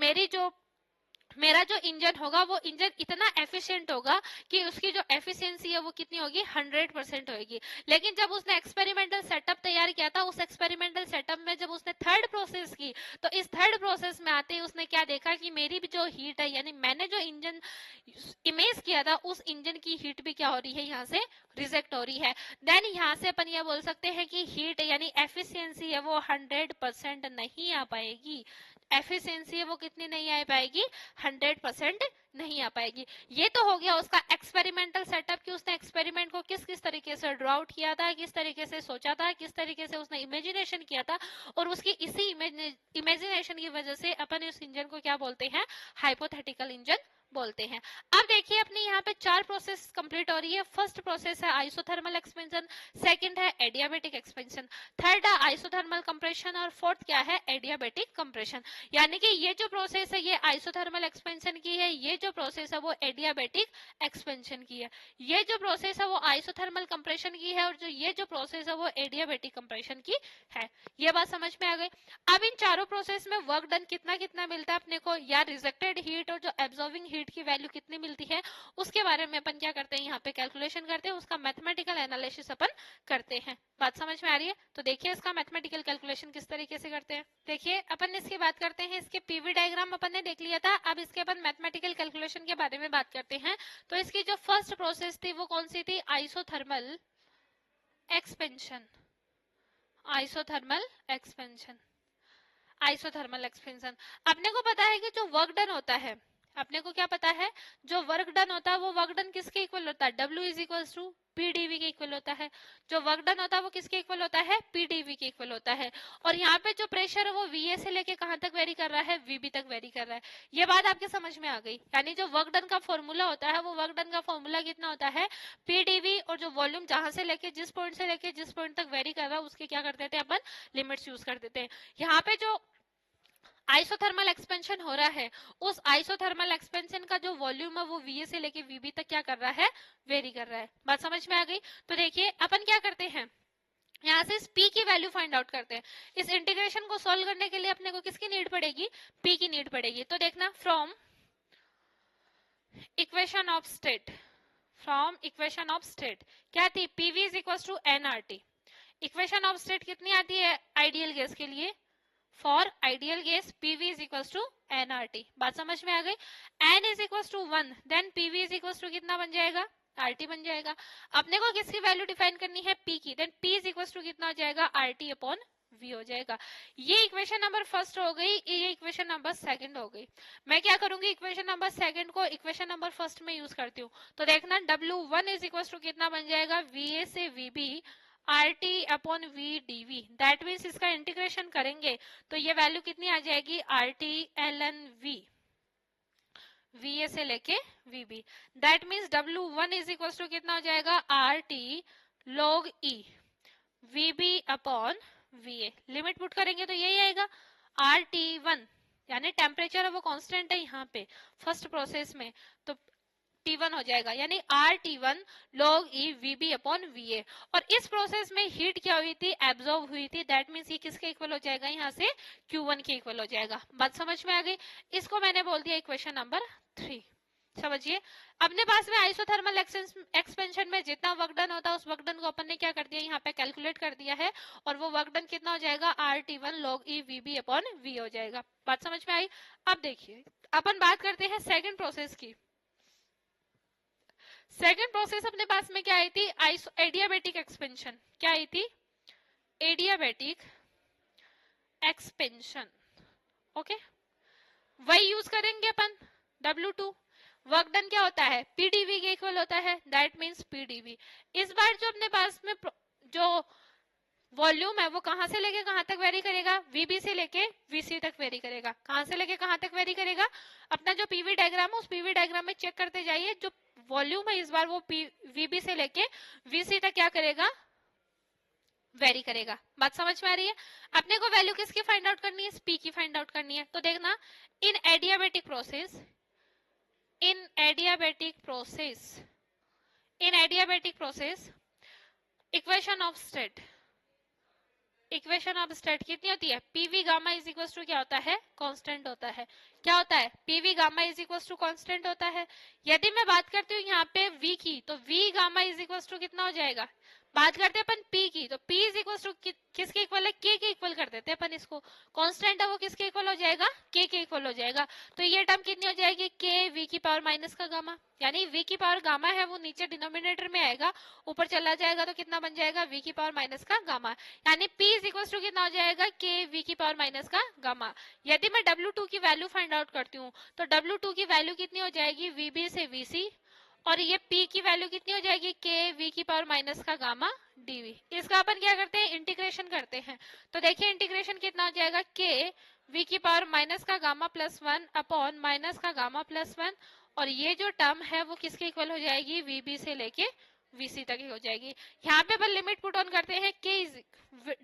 मेरा जो इंजन होगा वो इंजन इतना एफिशिएंट होगा कि उसकी जो एफिशिएंसी है वो कितनी होगी, 100% होगी। लेकिन जब उसने एक्सपेरिमेंटल सेटअप तैयार किया था, उस एक्सपेरिमेंटल सेटअप में जब उसने थर्ड प्रोसेस की, तो इस थर्ड प्रोसेस में आते ही उसने क्या देखा कि मेरी भी जो हीट है, यानी मैंने जो इंजन इमेज किया था, उस इंजन की हीट भी क्या हो रही है, यहाँ से रिजेक्ट हो रही है। देन यहाँ से अपन ये बोल सकते हैं कि हीट यानी एफिशिएंसी है वो 100% नहीं आ पाएगी। एफिशिएंसी है वो कितनी नहीं आ पाएगी, 100% नहीं आ पाएगी। ये तो हो गया उसका एक्सपेरिमेंटल सेटअप कि उसने एक्सपेरिमेंट को किस किस तरीके से ड्रॉ आउट किया था, किस तरीके से सोचा था, किस तरीके से उसने इमेजिनेशन किया था। और उसकी इसी इमेजिनेशन की वजह से अपन इस इंजन को क्या बोलते हैं, हाइपोथेटिकल इंजन बोलते हैं। अब देखिए अपनी यहाँ पे 4 प्रोसेस कंप्लीट हो रही है। फर्स्ट प्रोसेस है आइसोथर्मल एक्सपेंशन, सेकंड है एडियाबेटिक एक्सपेंशन, थर्ड है आइसोथर्मल कंप्रेशन, और फोर्थ क्या है, एडियाबेटिक कंप्रेशन। यानी कि ये जो प्रोसेस है ये आइसोथर्मल एक्सपेंशन की है, ये जो प्रोसेस है वो एडियाबेटिक एक्सपेंशन की है, ये जो प्रोसेस है वो आइसोथर्मल कंप्रेशन की है, और जो ये जो प्रोसेस है वो एडियाबेटिक कंप्रेशन की है। ये बात समझ में आ गई। अब इन चारों प्रोसेस में वर्क डन कितना कितना मिलता है अपने को, या रिजेक्टेड हीट और जो एब्जॉर्बिंग हीट की वैल्यू कितनी मिलती है, उसके बारे में अपन क्या करते हैं, यहाँ पे कैलकुलेशन करते हैं, उसका मैथमेटिकल एनालिसिस अपन करते हैं। बात समझ में आ रही है। तो देखिए इसका मैथमेटिकल कैलकुलेशन किस तरीके से करते हैं। देखिए अपन इसकी बात करते हैं, इसके पीवी डायग्राम अपन ने देख लिया था। अब इसके अपन मैथमेटिकल कैलकुलेशन के बारे में बात करते हैं। तो इसकी जो फर्स्ट प्रोसेस थी वो कौन सी थी, isothermal expansion. Isothermal expansion, isothermal expansion. अपने को पता है कि जो वर्क डन होता है, अपने को क्या पता है, जो वर्क डन होता है वो वर्क डन किसके इक्वल होता है, W is equal to PdV के इक्वल होता है। जो वर्क डन होता है वो किसके इक्वल होता है, PdV के इक्वल होता है। और यहाँ पे जो प्रेशर है वो VA से लेके कहाँ तक वेरी कर रहा है, VB तक वेरी कर रहा है। ये बात आपके समझ में आ गई। यानी जो वर्क डन का फॉर्मूला होता है, वो वर्क डन का फॉर्मूला कितना होता है, PdV, और जो वॉल्यूम जहां से लेके जिस पॉइंट तक वेरी कर रहा है उसके क्या कर देते हैं अपन, लिमिट्स यूज कर देते हैं। यहाँ पे जो आइसोथर्मल एक्सपेंशन हो रहा है, उस आइसोथर्मल एक्सपेंशन का जो वॉल्यूम है वो VA से लेके VB तक क्या कर रहा है, वेरी कर रहा है। बात समझ में आ गई। तो देखिए अपन क्या करते हैं, यहाँ से इस P की वैल्यू फाइंड आउट करते हैं। इस इंटीग्रेशन को सॉल्व करने के लिए अपने को किसकी नीड पड़ेगी, P की नीड पड़ेगी। तो देखना from equation of state, from equation of state क्या थी, PV is equal to nRT। Equation of state कितनी आती है आइडियल गैस के लिए, for ideal gas PV is equal to NRT. बात समझ में आ गई। N is equal to 1 then PV is equal to कितना बन जाएगा, आरटी बन जाएगा। अपने को किसकी वैल्यू डिफाइन करनी है, पी की, then P is equal to कितना हो जाएगा, आरटी अपॉन वी हो जाएगा। ये इक्वेशन नंबर फर्स्ट हो गई, ये इक्वेशन नंबर सेकंड हो गई। मैं क्या करूंगी, इक्वेशन नंबर सेकंड को इक्वेशन नंबर फर्स्ट में यूज करती हूँ। तो देखना W1 इज इक्वल टू कितना बन जाएगा, VA से VB RT upon V dV। That means इसका इंटीग्रेशन करेंगे तो ये वैल्यू कितनी आ जाएगी, RT ln V, VA से लेके VB। That means W1 is equal to कितना हो जाएगा, RT log E VB upon VA। Limit put करेंगे तो यही आएगा, RT1 यानी टेम्परेचर है वो कांस्टेंट है यहाँ पे फर्स्ट प्रोसेस में, तो T1 हो जाएगा, यानी RT1 log E VB upon VA। और इस प्रोसेस में हीट क्या हुई थी, एब्जॉर्ब हुई थी। दैट मीन्स ये किसके इक्वल हो जाएगा, यहाँ से Q1 के इक्वल हो जाएगा। बात समझ में आ गई। इसको मैंने बोल दिया इक्वेशन नंबर 3। समझिए, अपने पास में आइसोथर्मल एक्सपेंशन में जितना वर्क डन होता है उस वर्क डन को अपन ने क्या कर दिया, यहाँ पे कैलकुलेट कर दिया है, और वो वर्क डन कितना हो जाएगा, RT1 log E VB upon V हो जाएगा। बात समझ में आई। अब देखिए अपन बात करते हैं सेकंड प्रोसेस की। सेकंड प्रोसेस अपने पास में क्या आई थी, एडियाबेटिक एक्सपेंशन। क्या आई थी, एडियाबेटिक एक्सपेंशन। ओके, वही यूज करेंगे अपन। W2 वर्क डन क्या होता है, PdV के इक्वल होता है, दैट मीन्स PdV। इस बार जो अपने पास में जो वॉल्यूम है वो कहां से लेके कहां तक वेरी करेगा, VB से लेके VC तक वेरी करेगा। कहां से लेके कहां तक वेरी करेगा, अपना जो PV डायग्राम है उस PV डायग्राम में चेक करते जाइए, जो वॉल्यूम है इस बार वो VB से लेके VC तक क्या करेगा, वेरी करेगा। बात समझ में आ रही है। अपने को वैल्यू किसकी फाइंड आउट करनी है, P की फाइंड आउट करनी है। तो देखना, in adiabatic process, in adiabatic process equation of state कितनी होती है, PV gamma is equal to क्या होता है, कांस्टेंट होता है। क्या होता है, PV gamma is equal to constant होता है। यदि मैं बात करती हूँ यहाँ पे V की, तो V gamma is equal to कितना हो जाएगा, बात करते हैं अपन P की, तो P इज इक्वल टू किसके इक्वल है, K के इक्वल कर देते हैं अपन इसको। कांस्टेंट है वो किसके इक्वल हो जाएगा, K के इक्वल हो जाएगा। तो ये टर्म कितनी हो जाएगी, K V की पावर माइनस का गामा, यानी V की पावर गामा है वो नीचे डिनोमिनेटर में आएगा, ऊपर चला जाएगा तो कितना बन जाएगा, V की पावर माइनस का गामा, यानी P इज इक्वल टू कितना हो जाएगा, K V की पावर माइनस का गामा। यदि मैं W2 की वैल्यू फाइंड आउट करती हूँ तो W2 की वैल्यू कितनी हो जाएगी, VB से VC, और ये P की वैल्यू कितनी हो जाएगी, K V की पावर माइनस का गामा dV। इसका अपन क्या करते हैं, इंटीग्रेशन करते हैं। तो देखिए इंटीग्रेशन कितना हो जाएगा, K V की पावर माइनस का गामा प्लस 1 अपॉन माइनस का गामा प्लस 1, और ये जो टर्म है वो किसके इक्वल हो जाएगी, VB से लेके VC तक ही हो जाएगी। यहाँ पे अपन लिमिट पुट ऑन करते हैं,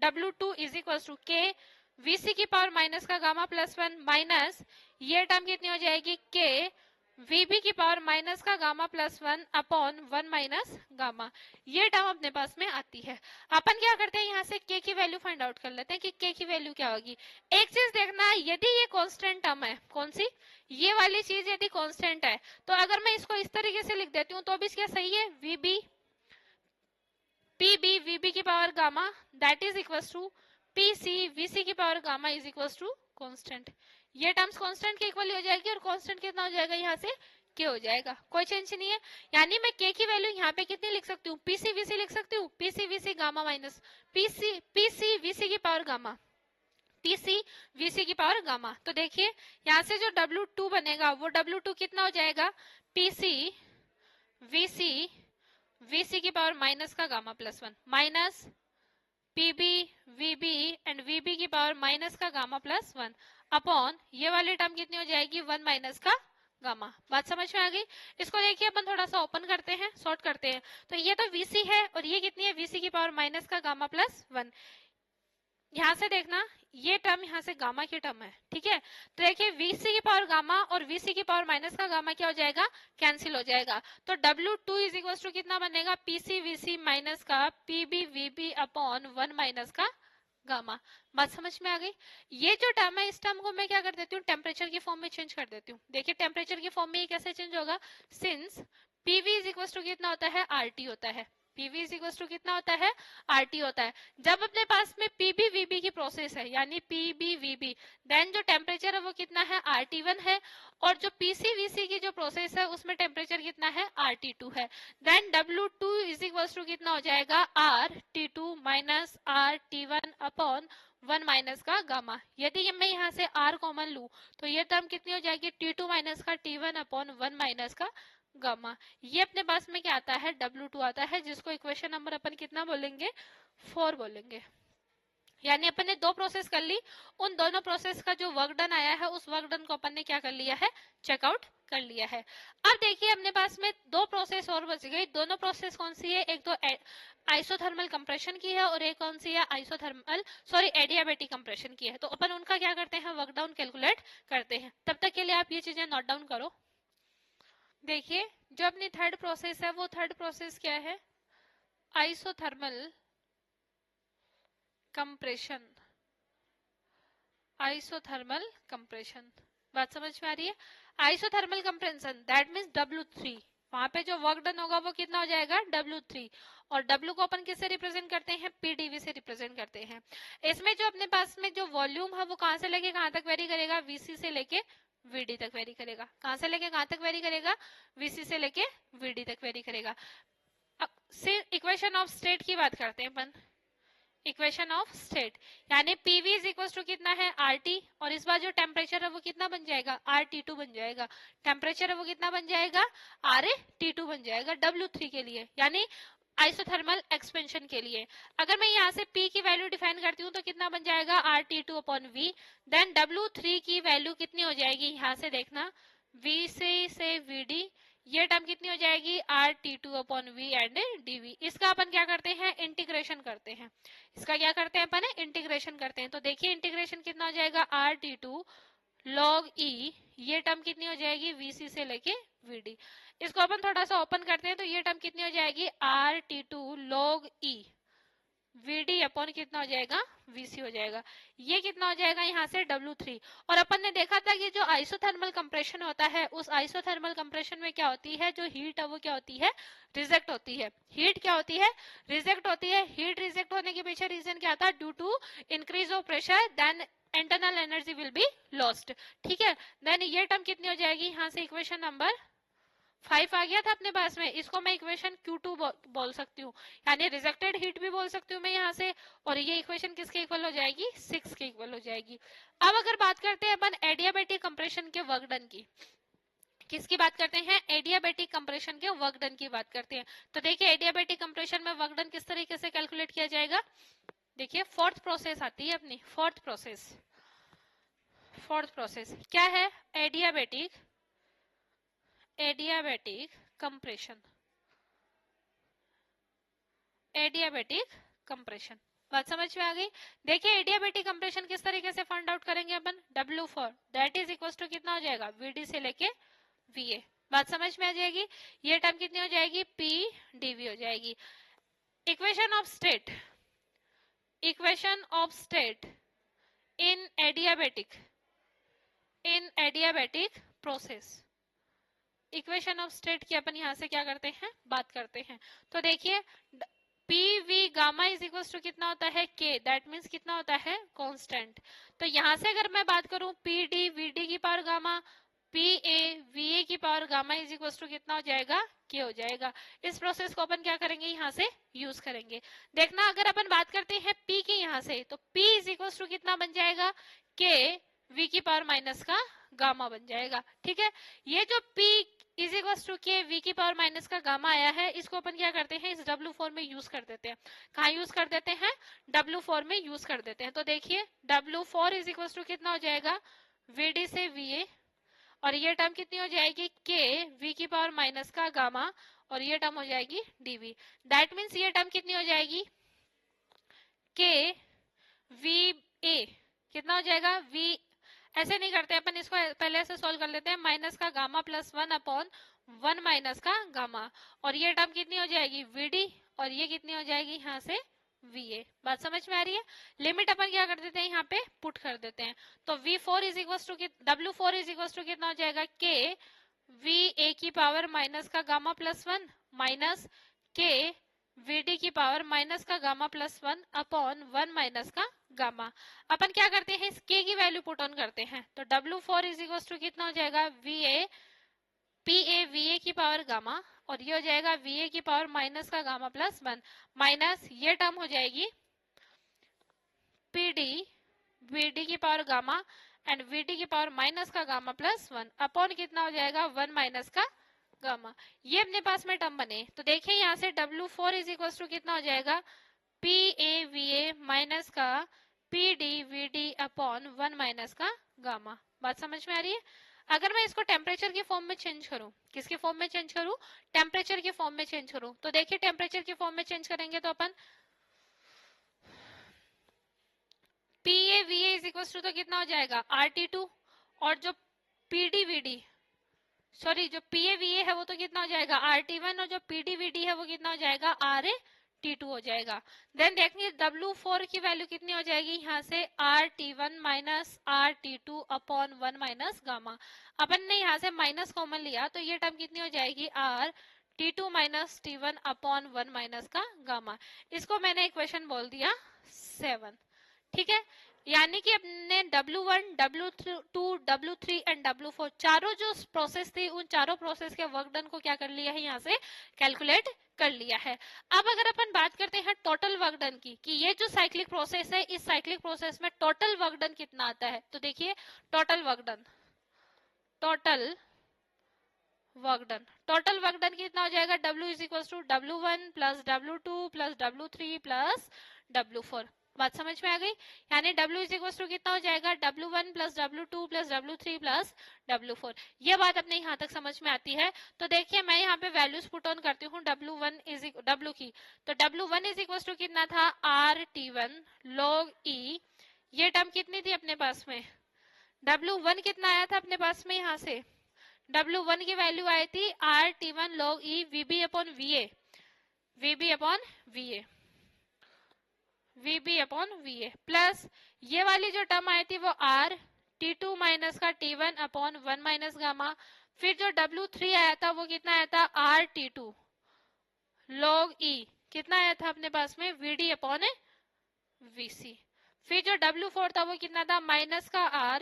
W2 is equal to K VC की पावर माइनस का गामा प्लस 1 माइनस ये टर्म कितनी हो जाएगी, K VB की पावर माइनस का gamma plus 1 upon 1 minus gamma. ये टर्म अपने पास में आती है। अपन क्या करते हैं, यहाँ से K की वैल्यू फाइंड आउट कर लेते हैं कि K की वैल्यू क्या होगी। एक चीज देखना, यदि ये कांस्टेंट टर्म है, कौन सी, ये वाली चीज यदि कांस्टेंट है, तो अगर मैं इसको इस तरीके से लिख देती हूँ तो भी क्या सही है, VB PB VB की power gamma that is equal to PC VC की power gamma is equal to constant. ये टर्म्स कांस्टेंट के इक्वल हो जाएगी, और कांस्टेंट कितना हो जाएगा, यहाँ से K हो जाएगा, कोई चेंज नहीं है। यानी मैं K की वैल्यू यहाँ पे कितनी लिख सकती हूँ, PC VC लिख सकती हूँ, PC VC gamma minus PC VC की पावर गामा, PC VC की पावर गामा। तो देखिए यहाँ से जो W2 बनेगा वो W2 कितना हो जाएगा, PC VC की पावर माइनस का gamma plus 1 minus PB VB and VB की पावर माइनस का गामा प्लस 1 अपॉन ये वाली टर्म कितनी हो जाएगी, 1 माइनस का गामा। बात समझ में आ गई। इसको देखिए अपन थोड़ा सा ओपन करते हैं, सॉर्ट करते हैं। तो ये तो VC है और ये कितनी है, VC की पावर माइनस का गामा प्लस 1। यहाँ से देखना ये टर्म यहाँ से गामा की टर्म है, ठीक है। तो देखिए VC की पावर गामा और VC की पावर माइनस का गामा क्या हो जाएगा, कैंसिल हो जाएगा। तो W2 इज इक्वल टू कितना बनेगा, PC VC माइनस का PB VB अपॉन 1 माइनस का गामा। बात समझ में आ गई। ये जो टर्म है इस टर्म को मैं क्या कर देती हूँ, टेम्परेचर की फॉर्म में चेंज कर देती हूँ। देखिए टेम्परेचर की फॉर्म में ये कैसे चेंज होगा, since PV is equal to कितना होता है, RT होता है, PV इज इक्वल टू कितना होता है, RT होता है। जब अपने पास में PB VB की प्रोसेस है यानी PB VB, देन जो टेम्परेचर है वो कितना है, RT1 है, और जो PC VC की जो प्रोसेस है उसमें टेम्परेचर कितना है, RT2 है। Then W2 is equal to कितना हो जाएगा, RT2 minus RT1 upon 1 minus का गामा। यदि मैं यहाँ से R कॉमन लूं तो ये टर्म कितनी हो जाएगी, T2 माइनस का T1 अपॉन 1 माइनस का गामा। ये अपने पास में क्या आता है, W2 आता है, जिसको इक्वेशन नंबर अपन कितना बोलेंगे, 4 बोलेंगे। यानी अपन ने दो प्रोसेस कर ली, उन दोनों प्रोसेस का जो वर्क डन आया है उस वर्क डन को अपन ने क्या कर लिया है, चेकआउट कर लिया है। अब देखिए अपने पास में दो प्रोसेस और बच गई। दोनों प्रोसेस कौन सी है, एक तो आइसोथर्मल कंप्रेशन की है और एक कौन सी है, एडियाबेटिक कंप्रेशन की है। तो अपन उनका क्या करते हैं, वर्क डाउन कैलकुलेट करते हैं। तब तक के लिए आप ये चीजें नोट डाउन करो। देखिए जो अपनी थर्ड प्रोसेस है वो थर्ड प्रोसेस क्या है, आइसोथर्मल कंप्रेशन। आइसोथर्मल कंप्रेशन, बात समझ में आ रही है। Isothermal compression that means W3, वहां पे जो वर्क डन होगा वो कितना हो जाएगा, W3, और W को अपन किससे रिप्रेजेंट करते हैं, PdV से रिप्रेजेंट करते हैं। इसमें जो अपने पास में जो वॉल्यूम है वो कहां से लेके कहां तक वेरी करेगा, VC से लेके VD तक वेरी करेगा। कहां से लेके कहां तक वेरी करेगा, VC से लेके VD तक वेरी करेगा। अब से इक्वेशन ऑफ स्टेट की बात करते हैं अपन। इक्वेशन ऑफ स्टेट यानी PV इज इक्वल टू कितना है, RT, और इस बार जो टेम्परेचर है वो कितना बन जाएगा, RT2 बन जाएगा। टेम्परेचर है वो कितना बन जाएगा, RT2 बन जाएगा W3 के लिए, यानी आइसोथर्मल एक्सपेंशन के लिए। अगर मैं यहाँ से P की वैल्यू डिफाइन करती हूँ तो कितना बन जाएगा, RT2 upon V। Then W3 की वैल्यू कितनी हो जाएगी, यहाँ से देखना, VC से VD, ये टर्म कितनी हो जाएगी, RT2 upon V and DV। इसका अपन क्या करते हैं, इंटीग्रेशन करते हैं। इसका क्या करते हैं अपन, इंटीग्रेशन करते हैं। तो देखिए इंटीग्रेशन कितना हो जाएगा, RT2 log E, ये टर्म कितनी हो जाएगी, VC से लेके VD। इसको अपन थोड़ा सा ओपन करते हैं तो ये टर्म कितनी हो जाएगी, RT2 log E VD upon कितना हो जाएगा, VC हो जाएगा। ये कितना हो जाएगा यहाँ से, W3। और अपन ने देखा था कि जो आइसोथर्मल कंप्रेशन होता है उस आइसोथर्मल कंप्रेशन में क्या होती है, जो हीट है वो क्या होती है, रिजेक्ट होती है। हीट क्या होती है, रिजेक्ट होती है। हीट रिजेक्ट होने के पीछे रीजन क्या था, due to increase of pressure, then internal energy will be lost. ठीक है, देन ये टर्म कितनी हो जाएगी, यहाँ से इक्वेशन नंबर 5 आ गया था अपने पास में। इसको मैं इक्वेशन Q2 बोल सकती हूँ, यानी रिजेक्टेड हीट भी बोल सकती हूँ मैं यहाँ से। और ये इक्वेशन किसके इक्वल हो जाएगी, 6 के इक्वल हो जाएगी। अब अगर बात करते हैं अपन एडियाबेटिक कंप्रेशन के वर्क डन की, किसकी बात करते हैं, एडियाबेटिक कंप्रेशन के वर्क डन की बात करते हैं। तो देखिए एडियाबेटिक कंप्रेशन में वर्क डन किस तरीके से कैलकुलेट किया जाएगा। देखिए फोर्थ प्रोसेस आती है अपनी, फोर्थ प्रोसेस क्या है, एडियाबेटिक कंप्रेशन। एडियाबेटिक कंप्रेशन, बात समझ में आ गई। देखिए एडियाबेटिक कंप्रेशन किस तरीके से फाइंड आउट करेंगे अपन, W4 दैट इज इक्वल टू कितना हो जाएगा, VD से लेके VA। बात समझ में आ जाएगी। ये टर्म कितनी हो जाएगी, PdV हो जाएगी। Equation of state in adiabatic process. Equation of state की अपन यहाँ से क्या करते हैं, बात करते हैं। तो देखिए PV gamma is equal to कितना होता है, K, दैट मीन्स कितना होता है, कांस्टेंट। तो यहाँ से अगर मैं बात करूं PD VD की पावर गामा, PA VA की power gamma is equal to कितना हो जाएगा, K हो जाएगा। इस प्रोसेस को अपन क्या करेंगे, यहाँ से यूज करेंगे। देखना अगर अपन बात करते हैं P की यहाँ से, तो P इज इक्वल टू कितना बन जाएगा, K V की पावर माइनस का गामा बन जाएगा। ठीक है, ये जो P इज इक्वल टू के V की पावर माइनस का गामा आया है, इसको अपन क्या करते हैं, इस W4 में यूज कर देते हैं। कहाँ यूज कर देते हैं, W4 में यूज कर देते हैं। तो देखिए W4 इज इक्वल टू कितना हो जाएगा, VD से VA, और ये टर्म कितनी हो जाएगी, K V की पावर माइनस का गामा, और ये टर्म हो जाएगी DV। दैट मीन्स ये टर्म कितनी हो जाएगी, K VA कितना हो जाएगा, V, ऐसे नहीं करते अपन, इसको पहले से सॉल्व कर लेते हैं। माइनस का गामा प्लस 1 अपॉन 1 माइनस का गामा, और ये टर्म कितनी हो जाएगी, VD, और ये कितनी हो जाएगी यहाँ से VA। बात समझ में आ रही है। लिमिट अपन क्या कर देते हैं, यहाँ पे पुट कर देते हैं। तो V4 is equal to W4 is equal to कितना हो जाएगा, K VA की पावर माइनस का gamma plus 1 minus K Vd की पावर माइनस का गामा प्लस 1 अपॉन 1 माइनस का गामा। अपन क्या करते हैं, इस k की वैल्यू पुट ऑन करते हैं, तो W4 इज इक्वल टू कितना हो जाएगा, Va की पावर गामा, और ये हो जाएगा Va की पावर माइनस का गामा प्लस 1 माइनस ये टर्म हो जाएगी Pd Vd की पावर गामा एंड Vd की पावर माइनस का गामा प्लस 1 अपॉन कितना हो जाएगा 1 माइनस का गामा। ये अपने पास में टर्म बने, तो देखिए यहाँ से W4 इज इक्वल टू कितना हो जाएगा, PAVA माइनस का PDVD अपॉन 1 माइनस का गामा। बात समझ में आ रही है। अगर मैं इसको टेम्परेचर की फॉर्म में चेंज करूं, किसके फॉर्म में चेंज करूं, टेम्परेचर की फॉर्म में चेंज करूं, तो देखिए टेम्परेचर की फॉर्म में चेंज करेंगे तो अपन PAVA इज इक्वल टू तो कितना हो जाएगा RT2, और जो PDVD सॉरी जो PAVA है वो तो कितना हो जाएगा RT1, और जो PDVD है वो कितना हो जाएगा RT2 हो जाएगा। देन देखेंगे W4 की वैल्यू कितनी हो जाएगी, यहाँ से RT1 minus RT2 upon 1 minus gamma. अपन ने यहाँ से माइनस कॉमन लिया तो ये टर्म कितनी हो जाएगी RT2 minus T1 upon 1 minus का गामा। इसको मैंने इक्वेशन बोल दिया 7। ठीक है, यानी कि अपने W1, W2, W3 and W4 चारों जो प्रोसेस थी उन चारों प्रोसेस के वर्क डन को क्या कर लिया है, यहाँ से कैलकुलेट कर लिया है। अब अगर अपन बात करते हैं टोटल वर्क डन की, कि ये जो साइक्लिक प्रोसेस है इस साइक्लिक प्रोसेस में टोटल वर्क डन कितना आता है, तो देखिए टोटल वर्क डन कितना हो जाएगा, W is equal to W1 plus W2 plus W3 plus W4। बात समझ में आ गई, यानी W इज इक्वल टू कितना हो जाएगा, W1 plus W2 plus W3 plus W4। ये बात अपने यहाँ तक समझ में आती है। तो देखिए मैं यहाँ पे वैल्यूज पुट ऑन करती हूँ W की, तो W1 इज इक्वल टू कितना था RT1 log E। ये टर्म कितनी थी अपने पास में, W1 कितना आया था अपने पास में, यहाँ से W1 की वैल्यू आई थी RT1 log E VB upon VA plus ये वाली जो टर्म आई थी वो RT2 माइनस का T1 अपॉन 1 माइनस गामा। फिर जो W3 आया था वो कितना आया था RT2 log E, कितना आया था अपने पास में VD अपॉन VC। फिर जो W4 था वो कितना था माइनस का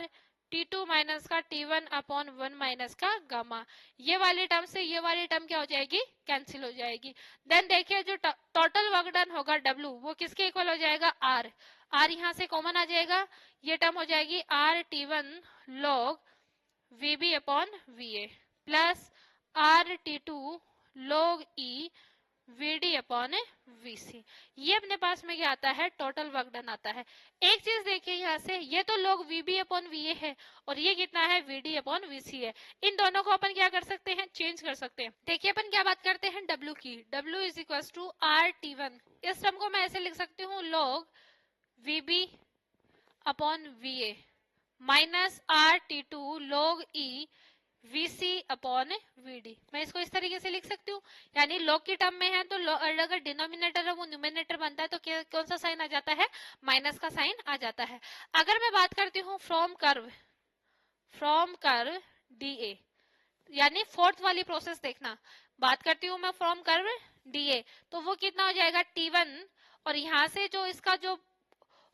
T2 माइनस का T1 अपॉन 1 माइनस का गामा। ये वाली टर्म से ये वाली टर्म क्या हो जाएगी, कैंसिल हो जाएगी। देन देखिए जो टोटल वर्क डन होगा W वो किसके इक्वल हो जाएगा R यहाँ से कॉमन आ जाएगा, ये टर्म हो जाएगी RT1 log VB upon VA plus RT2 log E VD upon VC। ये अपने पास में क्या आता है, टोटल वर्क डन आता है। एक चीज देखिए यहाँ से, ये तो log VB अपॉन VA है और ये कितना है VD अपॉन VC है। इन दोनों को अपन क्या कर सकते हैं, चेंज कर सकते हैं। देखिए अपन क्या बात करते हैं W की, W is equal to RT1, इस टर्म को मैं ऐसे लिख सकती हूँ log VB upon VA minus RT2 log E VC upon VD। मैं इसको इस तरीके से लिख सकती हूँ, यानी log की टर्म में है तो अगर डिनोमिनेटर है वो न्यूमिनेटर बनता है तो कौन सा साइन आ जाता है, माइनस का साइन आ जाता है। अगर मैं बात करती हूँ फ्रॉम कर्व DA, यानी फोर्थ वाली प्रोसेस देखना, बात करती हूँ मैं फ्रॉम कर्व DA, तो वो कितना हो जाएगा T1, और यहाँ से जो इसका जो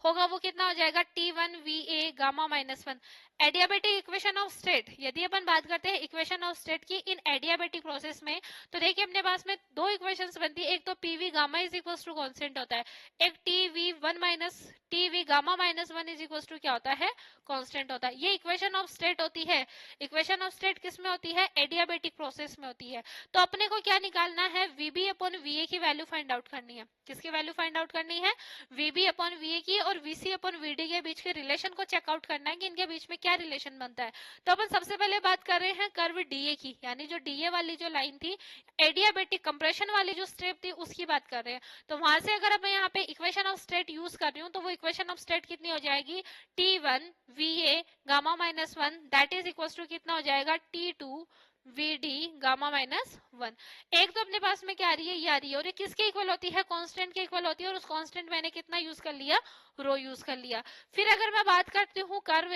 होगा वो कितना हो जाएगा T1 VA gamma minus 1। Adiabatic equation of state, यदि अपन बात करते हैं इक्वेशन ऑफ स्टेट की इन एडियाबेटिक प्रोसेस में, तो देखिए अपने पास में दो इक्वेशंस बनती है, एक तो PV gamma is equal to constant होता है, एक TV gamma minus 1 is equal to क्या होता है, कांस्टेंट होता है। ये इक्वेशन ऑफ स्टेट होती है। इक्वेशन ऑफ स्टेट किस में होती है, एडियाबेटिक प्रोसेस में होती है। तो अपने को क्या निकालना है, VB अपॉन VA की वैल्यू फाइंड आउट करनी है। किसकी वैल्यू फाइंड आउट करनी है, VB अपॉन VA की, और VC अपॉन VD के बीच के रिलेशन को चेकआउट करना है कि इनके बीच में क्या रिलेशन बनता है। तो अपन सबसे पहले बात कर रहे हैं कर्व DA की, यानी जो DA वाली जो लाइन थी, एडियाबेटिक कंप्रेशन वाली जो स्टेप थी उसकी बात कर रहे हैं। तो वहां से अगर मैं यहाँ पे इक्वेशन ऑफ स्टेट यूज कर रही हूँ तो वो इक्वेशन ऑफ स्टेट कितनी हो जाएगी, T1 VA gamma minus 1 that is equal to कितना हो जाएगा T2 VD गामा माइनस 1। एक तो अपने पास में क्या आ रही है, ये आ रही है, और ये किसके इक्वल होती है, कांस्टेंट के इक्वल होती है, और उस कांस्टेंट मैंने कितना यूज कर लिया, रो यूज कर लिया। फिर अगर मैं बात करती हूँ कर्व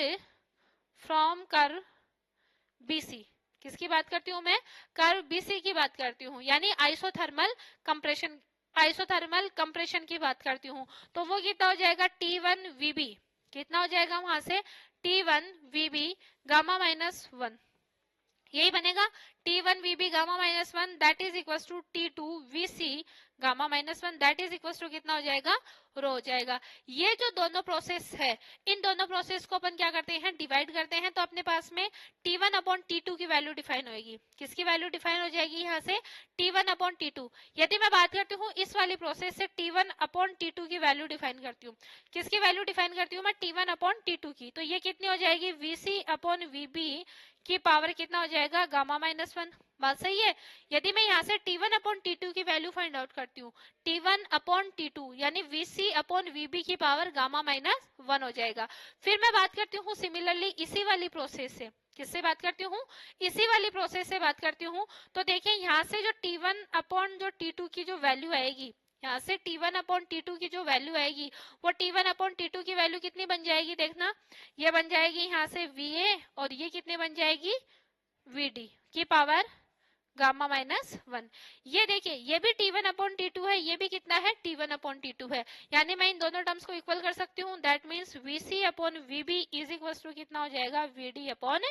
फ्रॉम कर्व BC, किसकी बात करती हूँ मैं, कर्व BC की बात करती हूँ, यानी आइसोथर्मल कंप्रेशन आइसोथर्मल कंप्रेशन की बात करती हूँ, तो वो कितना हो जाएगा T1 VB, कितना हो जाएगा वहां से T1 VB गामा माइनस 1, यही बनेगा T1 VB gamma minus 1 that is equal to T2 VC gamma minus 1 that is equal to कितना हो जाएगा रो हो जाएगा। ये जो दोनों प्रोसेस है, इन दोनों प्रोसेस को अपन क्या करते हैं डिवाइड करते हैं, तो अपने पास में T1 अपॉन T2 की वैल्यू डिफाइन होगी। किसकी वैल्यू डिफाइन हो जाएगी यहाँ से T1 अपॉन T2। यदि मैं बात करती हूँ इस वाली प्रोसेस से T1 अपॉन T2 की वैल्यू डिफाइन करती हूँ, किसकी वैल्यू डिफाइन करती हूँ मैं T1 अपॉन T2 की, तो ये कितनी हो जाएगी VC अपॉन VB की पावर कितना हो जाएगा गामा माइनस 1। बात सही है। यदि मैं यहाँ से T1 अपॉन T2 की वैल्यू फाइंड आउट करती हूँ, T1 अपॉन T2 यानी VC अपॉन VB की पावर गामा माइनस 1 हो जाएगा। फिर मैं बात करती हूँ सिमिलरली इसी वाली प्रोसेस से, किससे बात करती हूँ इसी वाली प्रोसेस से बात करती हूँ, तो देखिए यहाँ से जो T1 अपॉन जो T2 की जो वैल्यू आएगी, यहाँ से T1 अपॉन T2 की जो वैल्यू आएगी वो T1 अपॉन T2 की वैल्यू कितनी बन जाएगी, देखना ये बन जाएगी यहाँ से VA और ये कितनी बन जाएगी VD की पावर गामा माइनस 1। ये देखिए ये भी T1 अपॉन T2 है, ये भी कितना है T1 अपॉन T2 है, यानी मैं इन दोनों टर्म्स को इक्वल कर सकती हूँ। That means VC upon VB is equal to कितना हो जाएगा VD अपॉन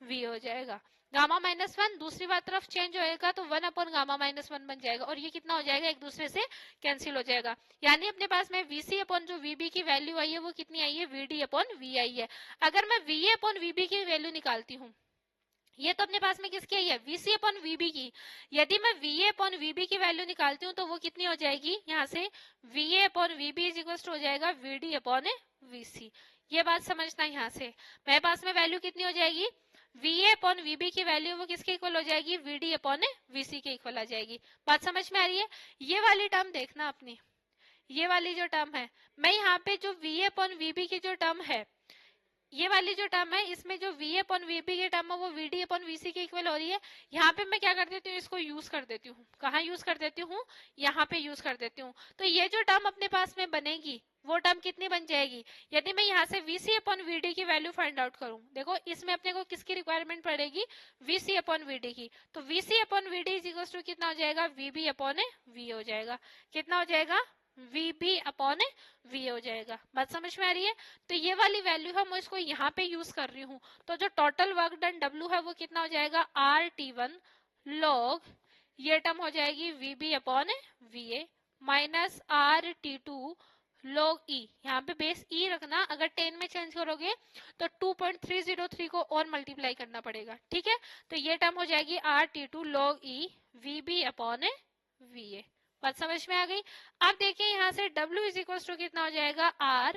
V हो जाएगा। गामा माइनस 1 दूसरी बात तरफ चेंज होएगा तो 1 अपॉन गामा माइनस 1 बन जाएगा और ये कितना हो जाएगा एक दूसरे से कैंसिल हो जाएगा, यानी अपने पास में VC अपॉन जो VB की वैल्यू आई है वो कितनी आई है VD अपॉन V आई है। अगर मैं VA अपॉन VB की वैल्यू निकालती हूँ, ये तो अपने पास में किसकी आई है VC अपॉन VB की, यदि मैं VA अपॉन VB की वैल्यू निकालती हूँ तो वो कितनी हो जाएगी यहाँ से VA upon VB is equal to हो जाएगा VD अपॉन VC। ये बात समझना, यहाँ से मेरे पास में वैल्यू कितनी हो जाएगी VA अपॉन VB की वैल्यू वो किसके इक्वल हो जाएगी VD अपॉन VC के इक्वल आ जाएगी। बात समझ में आ रही है। ये वाली टर्म देखना अपनी, ये वाली जो टर्म है, मैं यहाँ पे जो VA अपॉन VB की जो टर्म है, ये वाली जो टर्म है इसमें जो VA अपॉन VB की टर्म है वो VD अपॉन VC के इक्वल हो रही है। यहाँ पे मैं क्या कर देती हूँ इसको यूज कर देती हूँ, कहाँ यूज कर देती हूँ यहाँ पे यूज कर देती हूँ। तो ये जो टर्म अपने पास में बनेगी वो टर्म कितनी बन जाएगी, यदि मैं यहाँ से VC अपॉन VD की वैल्यू फाइंड आउट करूँ, देखो इसमें अपने को किसकी रिक्वायरमेंट पड़ेगी VC अपॉन VD की, तो VC upon VD is equal to कितना हो जाएगा VB अपॉन V हो जाएगा, कितना हो जाएगा VB अपॉन V हो जाएगा। बात समझ में आ रही है। तो ये वाली वैल्यू है मैं इसको यहाँ पे यूज कर रही हूँ, तो जो टोटल वर्क डन W है वो कितना हो जाएगा RT1 log ये टर्म हो जाएगी VB upon VA minus RT2 log E, यहाँ पे बेस E रखना, अगर 10 में चेंज करोगे तो 2.303 को और मल्टीप्लाई करना पड़ेगा, ठीक है। तो ये टर्म हो जाएगी RT2 log E VB upon VA। बात समझ में आ गई। अब देखिए यहाँ से W इज इक्वल टू कितना हो जाएगा R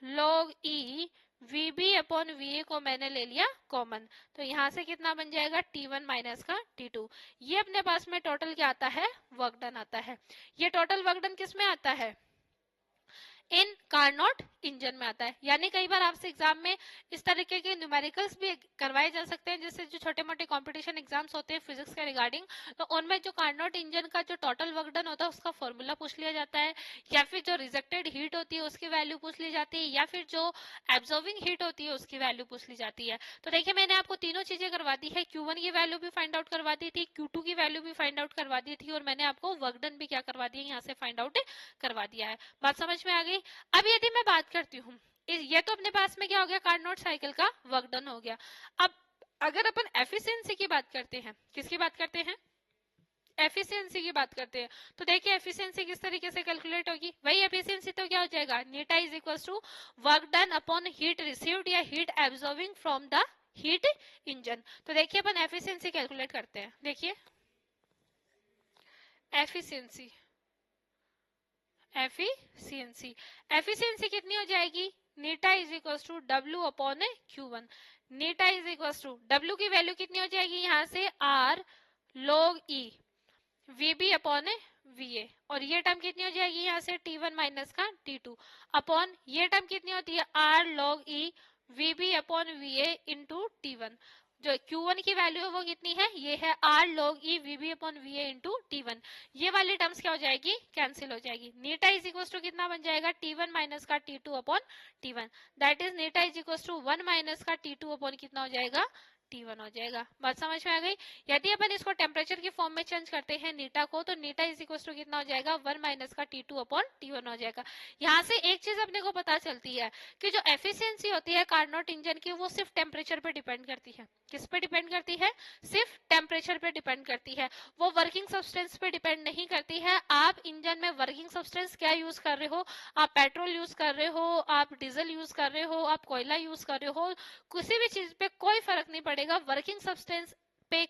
log E VB upon VA को मैंने ले लिया कॉमन, तो यहाँ से कितना बन जाएगा T1 माइनस का T2। ये अपने पास में टोटल क्या आता है वर्क डन आता है। ये टोटल वर्क डन किस में आता है इन कार्नोट इंजन में आता है। यानी कई बार आपसे एग्जाम में इस तरीके के न्यूमेरिकल्स भी करवाए जा सकते हैं, जैसे जो छोटे मोटे कंपटीशन एग्जाम्स होते हैं फिजिक्स के रिगार्डिंग, तो उनमें जो कार्नोट इंजन का जो टोटल वर्क डन होता है उसका फॉर्मूला पूछ लिया जाता है, या फिर जो रिजेक्टेड हीट होती है उसकी वैल्यू पूछ ली जाती है, या फिर जो एब्जॉर्बिंग हीट होती है उसकी वैल्यू पूछ ली जाती है। तो देखिए मैंने आपको तीनों चीजें करवा दी है, Q1 की वैल्यू भी फाइंड आउट करवा दी थी, Q2 की वैल्यू भी फाइंड आउट करवा दी थी, और मैंने आपको वर्क डन भी क्या करवा दिया यहाँ से फाइंड आउट करवा दिया है। बात समझ में आ गई। अब यदि मैं बात करती हूँ, ये तो अपने पास में क्या हो गया कार्नोट साइकिल का वर्क डन हो गया। अब अगर अपन एफिशिएंसी की बात करते हैं, किसकी बात करते हैं एफिशिएंसी की बात करते हैं, तो देखिए एफिशिएंसी किस तरीके से कैलकुलेट होगी, वही एफिशिएंसी तो क्या हो जाएगा eta is equal to work done upon heat received या heat absorbing from the heat engine. तो देखिए अपन एफिशिएंसी कैलकुलेट करते हैं। देखिए एफिशिएंसी एफिशिएंसी कितनी हो जाएगी eta is equal to W upon Q1। Eta is equal to W की वैल्यू कितनी हो जाएगी यहाँ से R log E VB upon VA, और ये टर्म कितनी हो जाएगी यहाँ से T1 माइनस का T2 अपॉन ये टर्म कितनी होती है R log E VB upon VA into T1। जो Q1 की वैल्यू है वो कितनी है, ये है R log E VB upon VA into T1। ये वाली टर्म्स क्या हो जाएगी कैंसिल हो जाएगी। नीटा इज इक्वल टू कितना बन जाएगा T1 माइनस का T2 upon T1, that is eta is equal to 1 minus का T2 अपॉन कितना हो जाएगा T1 हो जाएगा। बात समझ में आ गई। यदि अपन इसको टेम्परेचर की फॉर्म में चेंज करते हैं नीटा को, तो नीटा इज इक्वल टू कितना हो जाएगा 1 माइनस का T2 अपॉन T1 हो जाएगा। यहाँ से एक चीज अपने को पता चलती है कि जो एफिशिएंसी होती है कार्नोट इंजन की वो सिर्फ टेम्परेचर पे डिपेंड करती है। किस पे डिपेंड करती है? सिर्फ टेम्परेचर पे डिपेंड करती है, वो वर्किंग सब्सटेंस पे डिपेंड नहीं करती है। आप इंजन में वर्किंग सब्सटेंस क्या यूज कर रहे हो, आप पेट्रोल यूज कर रहे हो, आप डीजल यूज कर रहे हो, आप कोयला यूज कर रहे हो, किसी भी चीज पे कोई फर्क नहीं पड़ेगा, वर्किंग सब्सटेंस पे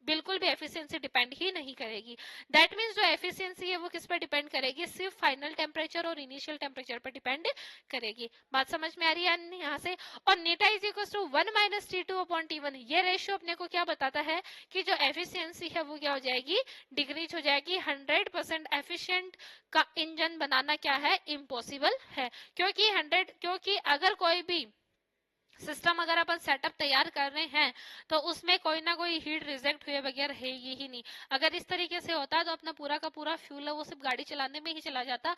बिल्कुल भी एफिशिएंसी डिपेंड ही नहीं करेगी। दैट मींस जो एफिशिएंसी है वो किस पे डिपेंड करेगी? सिर्फ फाइनल टेम्परेचर और इनिशियल टेम्परेचर पर डिपेंड करेगी। बात समझ में आ रही है यहाँ से। और eta is equal to 1 minus T2 upon T1, ये रेशियो अपने को क्या बताता है कि जो एफिशिएंसी है वो क्या हो जाएगी? डिक्रीज हो जाएगी। 100% एफिशिएंट का इंजन बनाना क्या है? इम्पॉसिबल है। क्योंकि अगर कोई भी सिस्टम अगर अपन सेटअप तैयार कर रहे हैं तो उसमें कोई ना कोई हीट रिजेक्ट हुए बगैर है ही नहीं। अगर इस तरीके से होता तो अपना पूरा का पूरा फ्यूल है वो सिर्फ गाड़ी चलाने में ही चला जाता,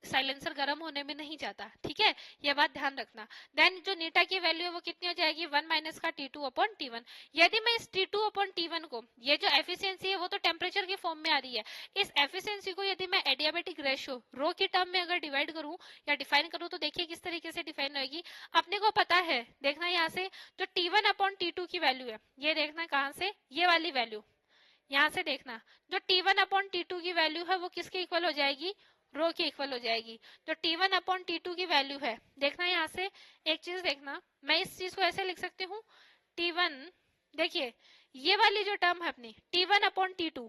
साइलेंसर गर्म होने में नहीं जाता। ठीक है, ये बात ध्यान रखना। देन जो नीटा की वैल्यू है वो कितनी हो जाएगी? 1 माइनस का T2 अपॉन T1। यदि मैं इस T2 अपॉन T1 को, ये जो एफिशिएंसी है वो तो टेम्परेचर की फॉर्म में आ रही है, इस एफिशिएंसी को यदि मैं एडियाबेटिक रेशियो रो की टर्म में अगर डिवाइड करूं या डिफाइन करूं तो देखिए किस तरीके से डिफाइन होगी। अपने को पता है, देखना यहाँ से जो T1 अपॉन T2 की वैल्यू है, ये देखना कहां से, ये वाली वैल्यू यहां से देखना, जो T1 अपॉन T2 की वैल्यू है वो किसके इक्वल हो जाएगी? रो के इक्वल हो जाएगी। जो T1 अपॉन T2 की वैल्यू है, देखना यहाँ से एक चीज देखना, मैं इस चीज को ऐसे लिख सकती हूँ T1, देखिए ये वाली जो टर्म है अपनी T1 अपॉन T2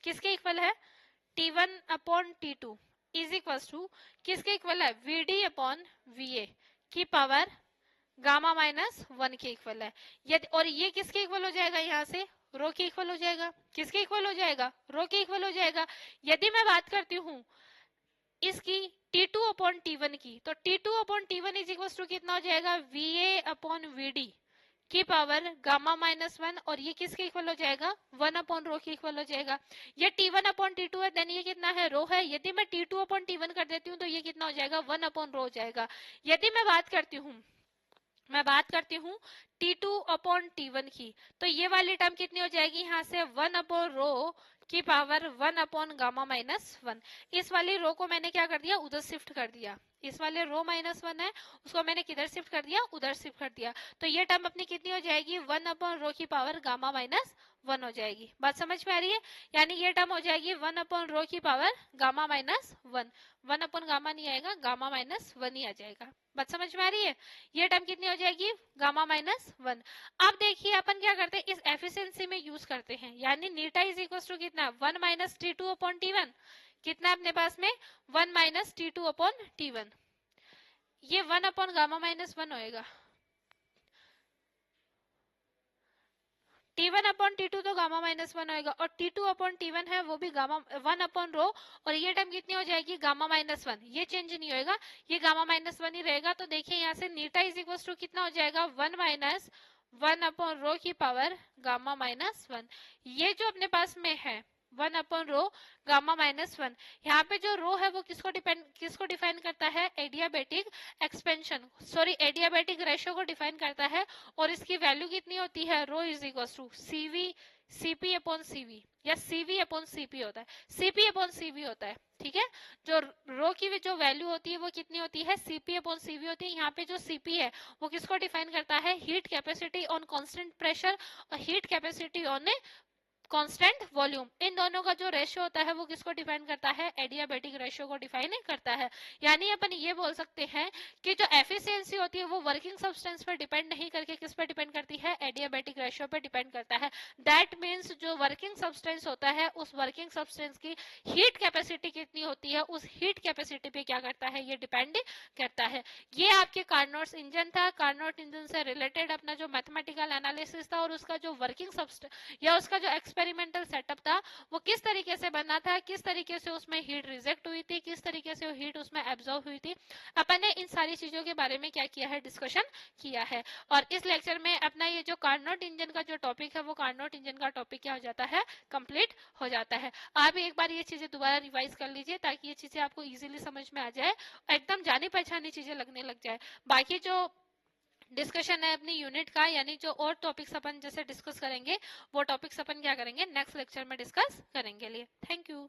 किसके इक्वल है? T1 upon T2 is equal to किसके इक्वल है? VD अपॉन VA की पावर गामा माइनस 1 के इक्वल है। यदि और ये किसके इक्वल हो जाएगा? यहाँ से रो के इक्वल हो जाएगा। किसके इक्वल हो जाएगा? रो के इक्वल हो जाएगा। यदि मैं बात करती हूँ इसकी T2 अपॉन T1 की, तो T2 upon T1 is equal to कितना हो जाएगा? VA अपॉन VD की पावर गामा माइनस 1, और ये किसके इक्वल हो जाएगा? 1 अपॉन रो के इक्वल हो जाएगा। ये T1 अपॉन T2 है, देन ये कितना है? रो है। यदि मैं T2 अपॉन T1 कर देती हूँ तो ये कितना हो जाएगा? 1 अपॉन रो हो जाएगा। यदि मैं बात करती हूँ T2 अपॉन T1 की, तो ये वाली टर्म कितनी हो जाएगी? यहाँ से 1 अपॉन रो की पावर 1 अपॉन गामा माइनस 1। इस वाली रो को मैंने क्या कर दिया? उधर शिफ्ट कर दिया। इस वाले रो माइनस 1 है उसको मैंने किधर शिफ्ट कर दिया? उधर शिफ्ट कर दिया। तो ये टर्म अपनी कितनी हो जाएगी? 1 अपॉन रो की पावर गामा माइनस 1 हो जाएगी। बात समझ में आ रही है? यानी ये टर्म हो जाएगी 1 अपॉन रो की power gamma minus 1। 1 upon gamma नहीं आएगा, गामा माइनस 1 ही आ जाएगा। बात समझ में आ रही है? ये टर्म कितनी हो जाएगी? Gamma minus 1। अब देखिए अपन क्या करते हैं, इस एफिशिएंसी में यूज करते हैं, यानी नीटा इज इक्वल टू कितना? 1 माइनस T2 अपॉन T1। कितना अपने पास में? 1 माइनस T2 अपॉन T1। ये 1 अपॉन गामा माइनस 1 होएगा। T1 अपॉन T2 तो गामा माइनस 1 होएगा, और T2 अपॉन T1 है वो भी गामा 1 अपॉन रो, और ये टर्म कितनी हो जाएगी? Gamma minus 1। ये चेंज नहीं होएगा, ये गामा माइनस 1 ही रहेगा। तो देखिए यहाँ से नीटा इज इक्वल टू कितना हो जाएगा? 1 माइनस 1 अपॉन रो की पावर गामा माइनस 1। ये जो अपने पास में है 1 अपॉन रो गामा माइनस 1, यहाँ पे जो रो है वो किसको डिफाइन करता है? Adiabatic expansion, sorry adiabatic ratio को डिफाइन करता है। और इसकी वैल्यू कितनी होती है? Rho is equal to CP upon CV, या CV अपॉन CP होता है, CP अपॉन CV होता है। ठीक है, जो रो की जो वैल्यू होती है वो कितनी होती है? CP अपॉन CV होती है। यहाँ पे जो CP है वो किसको डिफाइन करता है? Heat capacity on constant pressure और heat capacity on constant volume. इन दोनों का जो रेशियो होता है वो किसको डिफाइन करता है? एडियाबेटिक रेशियो को डिफाइन करता है। यानी अपन ये बोल सकते हैं कि जो एफिशिएंसी होती है वो वर्किंग सब्सटेंस पर डिपेंड नहीं करके किस पर डिपेंड करती है? एडियाबेटिक रेशियो पर डिपेंड करता है। दैट मीन्स जो वर्किंग सब्सटेंस होता है उस वर्किंग सब्सटेंस की हीट कैपेसिटी कितनी होती है, उस हीट कैपेसिटी पे क्या करता है? ये डिपेंड करता है। ये आपके कार्नोट्स इंजन था। कार्नोट इंजन से रिलेटेड अपना जो मैथमेटिकल एनालिसिस था और उसका जो वर्किंग सब्सटेंस या उसका जो एक्सपेरिमेंटल सेटअप था वो किस तरीके से बना था, किस तरीके से उसमें हीट रिजेक्ट हुई थी, किस तरीके से वो हीट उसमें एब्जॉर्ब हुई थी, अपन ने इन सारी चीजों के बारे में क्या किया है? डिस्कशन किया है। और इस लेक्चर में अपना ये जो कार्नोट इंजन का जो टॉपिक है वो कार्नोट इंजन का टॉपिक क्या हो जाता है? कंप्लीट हो जाता है। आप एक बार ये चीजें दोबारा रिवाइज कर लीजिए ताकि ये चीजें आपको इजीली समझ में आ जाए, एकदम जानी पहचानी चीजें लगने लग जाए। बाकी जो डिस्कशन है अपनी यूनिट का, यानी जो और टॉपिक्स अपन जैसे डिस्कस करेंगे वो टॉपिक्स अपन क्या करेंगे नेक्स्ट लेक्चर में डिस्कस करेंगे लिए। Thank you.